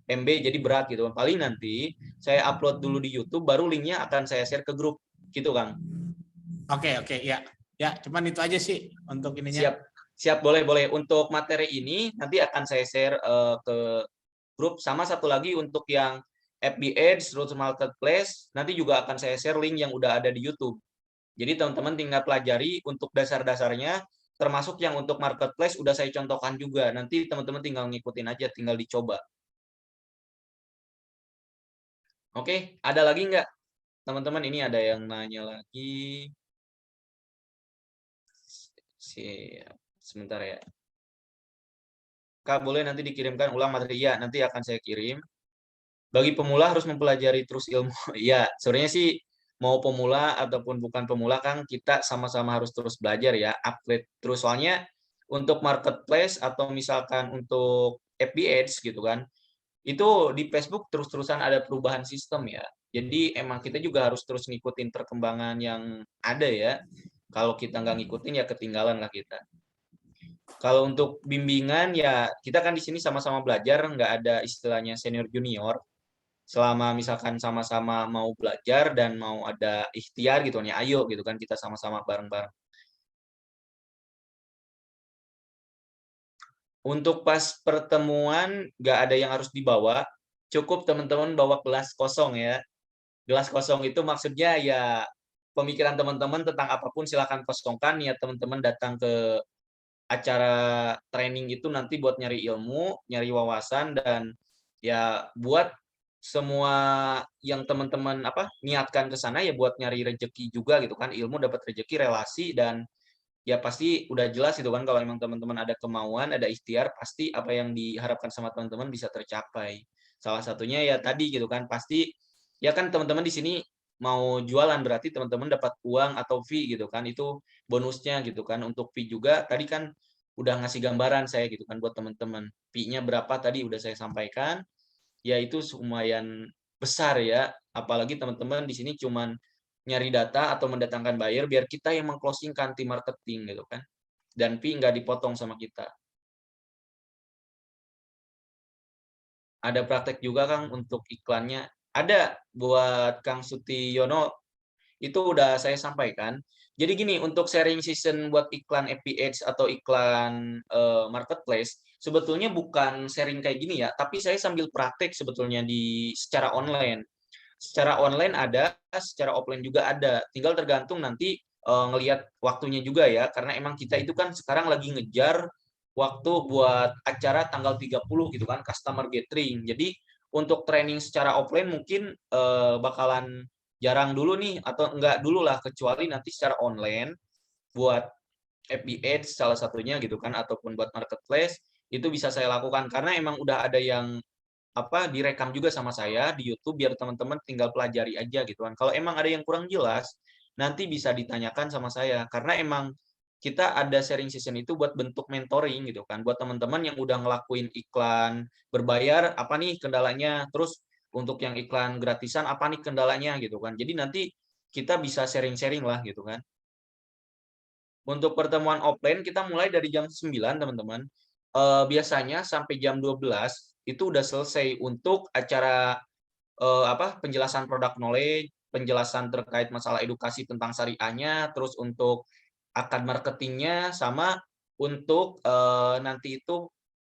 MB jadi berat gitu. Paling nanti saya upload dulu di YouTube, baru linknya akan saya share ke grup gitu Kang. Oke, ya. Ya, cuman itu aja sih untuk ininya. Siap, boleh. Untuk materi ini nanti akan saya share ke grup. Sama satu lagi untuk yang FB Ads, Road Marketplace, nanti juga akan saya share link yang udah ada di YouTube. Jadi teman-teman tinggal pelajari untuk dasar-dasarnya, termasuk yang untuk Marketplace udah saya contohkan juga. Nanti teman-teman tinggal ngikutin aja, tinggal dicoba. Oke, ada lagi nggak? Teman-teman ini ada yang nanya lagi. Siap. Sebentar ya. Kak, boleh nanti dikirimkan ulang materi. Ya, nanti akan saya kirim. Bagi pemula harus mempelajari terus ilmu. Ya, sebenarnya sih mau pemula ataupun bukan pemula kan kita sama-sama harus terus belajar ya, upgrade terus. Soalnya untuk marketplace atau misalkan untuk FB Ads gitu kan, itu di Facebook terus-terusan ada perubahan sistem ya. Jadi emang kita juga harus terus ngikutin perkembangan yang ada ya. Kalau kita nggak ngikutin ya ketinggalan lah kita. Kalau untuk bimbingan ya kita kan di sini sama-sama belajar, nggak ada istilahnya senior junior. Selama misalkan sama-sama mau belajar dan mau ada ikhtiar gitu ya, ayo gitu kan kita sama-sama bareng-bareng. Untuk pas pertemuan nggak ada yang harus dibawa, cukup teman-teman bawa gelas kosong ya. Gelas kosong itu maksudnya ya pemikiran teman-teman tentang apapun silakan kosongkan, ya teman-teman datang ke acara training itu nanti buat nyari ilmu, nyari wawasan, dan ya buat semua yang teman-teman niatkan ke sana ya buat nyari rezeki juga gitu kan, ilmu dapat rezeki, relasi, dan ya pasti udah jelas itu kan kalau emang teman-teman ada kemauan, ada ikhtiar, pasti apa yang diharapkan sama teman-teman bisa tercapai. Salah satunya ya tadi gitu kan, pasti ya kan teman-teman di sini mau jualan berarti teman-teman dapat uang atau fee gitu kan, itu bonusnya gitu kan. Untuk fee juga tadi kan udah ngasih gambaran saya gitu kan buat teman-teman. Fee-nya berapa tadi udah saya sampaikan. Ya itu lumayan besar ya, apalagi teman-teman di sini cuman nyari data atau mendatangkan buyer biar kita yang meng-closing-kan tim marketing gitu kan. Dan fee nggak dipotong sama kita. Ada praktek juga Kang untuk iklannya. Ada buat Kang Sutiyono, itu udah saya sampaikan. Jadi gini, untuk sharing season buat iklan FB Ads atau iklan marketplace, sebetulnya bukan sharing kayak gini ya, tapi saya sambil praktek sebetulnya di secara online. Secara online ada, secara offline juga ada. Tinggal tergantung nanti ngelihat waktunya juga ya, karena emang kita itu kan sekarang lagi ngejar waktu buat acara tanggal 30 gitu kan, customer gathering. Jadi untuk training secara offline mungkin bakalan jarang dulu nih, atau enggak dulu lah, kecuali nanti secara online buat FB Ads salah satunya gitu kan, ataupun buat marketplace itu bisa saya lakukan karena emang udah ada yang direkam juga sama saya di YouTube biar teman-teman tinggal pelajari aja gitu kan. Kalau emang ada yang kurang jelas nanti bisa ditanyakan sama saya karena emang kita ada sharing session itu buat bentuk mentoring gitu kan, buat teman-teman yang udah ngelakuin iklan berbayar apa nih kendalanya, terus untuk yang iklan gratisan apa nih kendalanya gitu kan. Jadi nanti kita bisa sharing-sharing lah gitu kan. Untuk pertemuan offline kita mulai dari jam 9 teman-teman. Biasanya sampai jam 12 itu udah selesai untuk acara penjelasan produk knowledge, penjelasan terkait masalah edukasi tentang syariahnya, terus untuk akad marketingnya, sama untuk nanti itu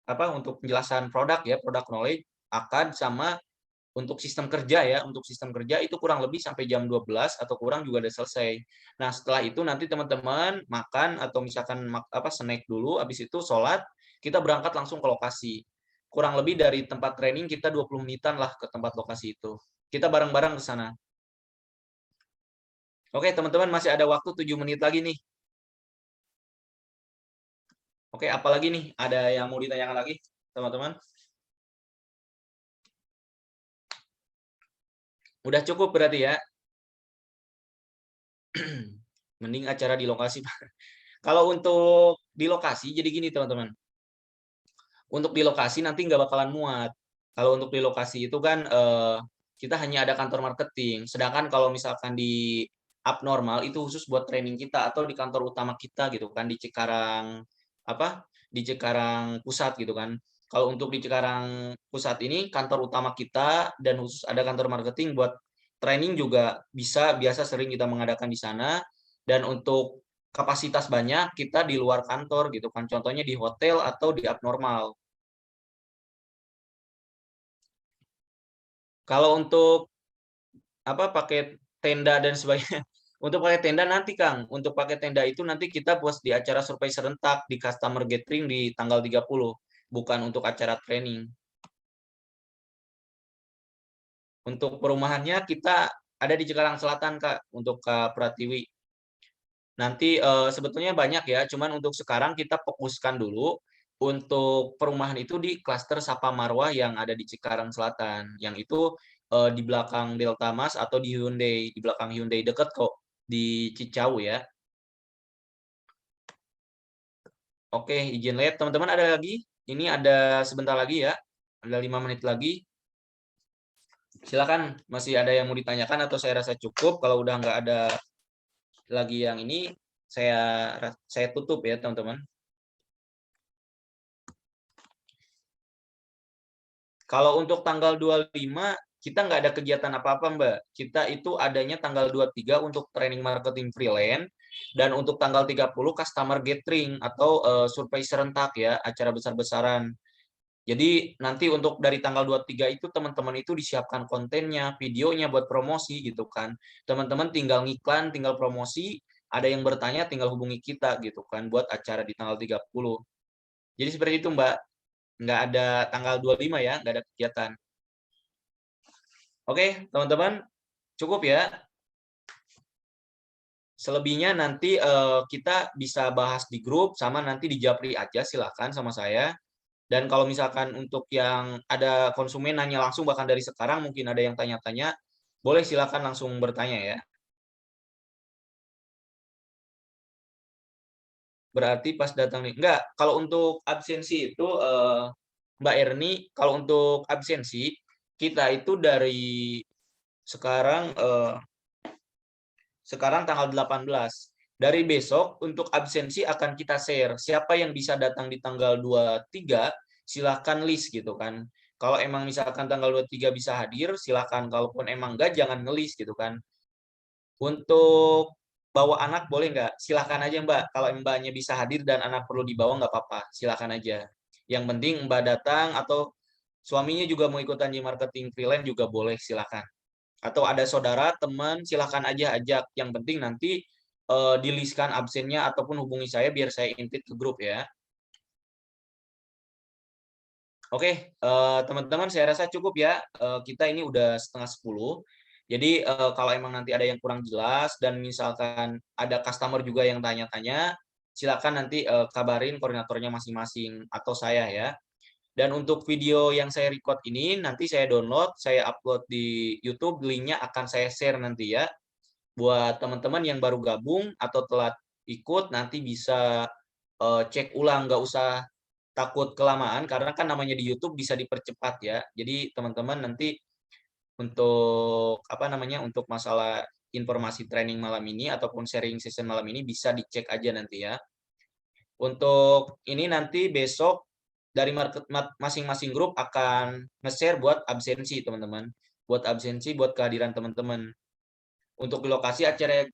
untuk penjelasan produk ya, produk knowledge, akad, sama untuk sistem kerja ya, untuk sistem kerja itu kurang lebih sampai jam 12 atau kurang juga udah selesai. Nah, setelah itu nanti teman-teman makan atau misalkan snack dulu, habis itu sholat, kita berangkat langsung ke lokasi. Kurang lebih dari tempat training kita 20 menitan lah ke tempat lokasi itu. Kita bareng-bareng ke sana. Oke, teman-teman masih ada waktu 7 menit lagi nih. Oke, apalagi nih? Ada yang mau ditanyakan lagi, teman-teman? Udah cukup berarti ya. Mending acara di lokasi. Kalau untuk di lokasi, jadi gini teman-teman. Untuk di lokasi nanti nggak bakalan muat. Kalau untuk di lokasi itu kan kita hanya ada kantor marketing. Sedangkan kalau misalkan di Abnormal itu khusus buat training kita atau di kantor utama kita gitu kan di Cikarang di Cikarang Pusat gitu kan. Kalau untuk di Cikarang Pusat ini kantor utama kita dan khusus ada kantor marketing buat training juga biasa sering kita mengadakan di sana, dan untuk kapasitas banyak kita di luar kantor gitu kan. Contohnya di hotel atau di Abnormal. Kalau untuk pakai tenda dan sebagainya, untuk pakai tenda nanti Kang, untuk pakai tenda itu nanti kita puas di acara survei serentak di customer gathering di tanggal 30, bukan untuk acara training. Untuk perumahannya kita ada di Cikarang Selatan Kak, untuk Kak Pratiwi. Nanti sebetulnya banyak ya, cuman untuk sekarang kita fokuskan dulu untuk perumahan itu di klaster Sapa Marwah yang ada di Cikarang Selatan. Yang itu di belakang Delta Mas atau di Hyundai, di belakang Hyundai deket kok di Cicau ya. Oke, izin lihat teman-teman ada lagi. Ini ada sebentar lagi ya. Ada 5 menit lagi. Silakan, masih ada yang mau ditanyakan atau saya rasa cukup. Kalau udah nggak ada lagi yang ini, saya tutup ya teman-teman. Kalau untuk tanggal 25, kita nggak ada kegiatan apa-apa, Mbak. Kita itu adanya tanggal 23 untuk training marketing freelance, dan untuk tanggal 30 customer gathering atau survei serentak ya, acara besar-besaran. Jadi nanti untuk dari tanggal 23 itu teman-teman itu disiapkan kontennya, videonya buat promosi gitu kan. Teman-teman tinggal ngiklan, tinggal promosi, ada yang bertanya tinggal hubungi kita gitu kan buat acara di tanggal 30. Jadi seperti itu, Mbak. Nggak ada tanggal 25 ya, nggak ada kegiatan. Oke, teman-teman, cukup ya. Selebihnya nanti kita bisa bahas di grup, sama nanti di Japri aja, silakan sama saya. Dan kalau misalkan untuk yang ada konsumen nanya langsung, bahkan dari sekarang mungkin ada yang tanya-tanya, boleh silakan langsung bertanya ya. Berarti pas datang nih, enggak, kalau untuk absensi itu Mbak Erni, kalau untuk absensi kita itu dari sekarang tanggal 18. Dari besok untuk absensi akan kita share. Siapa yang bisa datang di tanggal 23, silahkan list gitu kan. Kalau emang misalkan tanggal 23 bisa hadir, silahkan. Kalaupun emang enggak, jangan ngelis gitu kan. Untuk bawa anak boleh nggak? Silahkan aja Mbak. Kalau Mbaknya bisa hadir dan anak perlu dibawa nggak apa-apa. Silahkan aja. Yang penting Mbak datang, atau suaminya juga mau ikutan di marketing freelance juga boleh, silahkan. Atau ada saudara, teman, silahkan aja ajak. Yang penting nanti di-list-kan absennya ataupun hubungi saya biar saya invite ke grup ya. Oke, teman-teman, saya rasa cukup ya. Kita ini udah 9:30. Jadi kalau emang nanti ada yang kurang jelas dan misalkan ada customer juga yang tanya-tanya, silakan nanti kabarin koordinatornya masing-masing atau saya ya. Dan untuk video yang saya record ini nanti saya download, saya upload di YouTube, linknya akan saya share nanti ya. Buat teman-teman yang baru gabung atau telat ikut, nanti bisa cek ulang, nggak usah takut kelamaan, karena kan namanya di YouTube bisa dipercepat ya. Jadi teman-teman nanti untuk untuk masalah informasi training malam ini ataupun sharing session malam ini bisa dicek aja nanti ya. Untuk ini nanti besok dari masing-masing grup akan nge-share buat absensi teman-teman. Buat absensi, buat kehadiran teman-teman. Untuk lokasi acaranya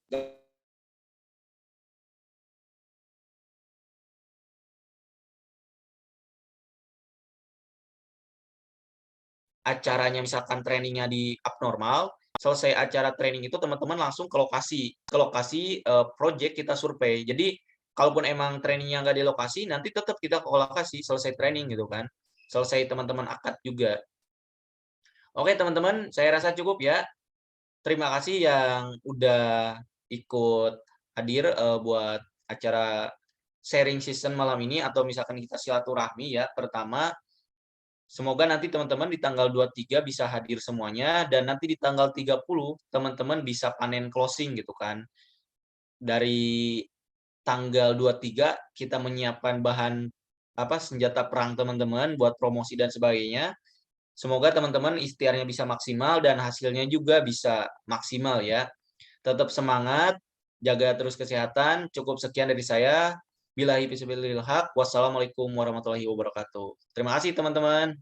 misalkan trainingnya di abnormal, selesai acara training itu teman-teman langsung ke lokasi project kita survei. Jadi kalaupun emang trainingnya nggak di lokasi, nanti tetap kita ke lokasi selesai training gitu kan. Selesai teman-teman akad juga. Oke teman-teman, saya rasa cukup ya. Terima kasih yang udah ikut hadir buat acara sharing season malam ini, atau misalkan kita silaturahmi ya. Pertama, semoga nanti teman-teman di tanggal 23 bisa hadir semuanya, dan nanti di tanggal 30 teman-teman bisa panen closing gitu kan. Dari tanggal 23 kita menyiapkan bahan senjata perang teman-teman buat promosi dan sebagainya. Semoga teman-teman ikhtiarnya bisa maksimal dan hasilnya juga bisa maksimal ya. Tetap semangat, jaga terus kesehatan. Cukup sekian dari saya. Billahi fisabilil haq. Wassalamualaikum warahmatullahi wabarakatuh. Terima kasih teman-teman.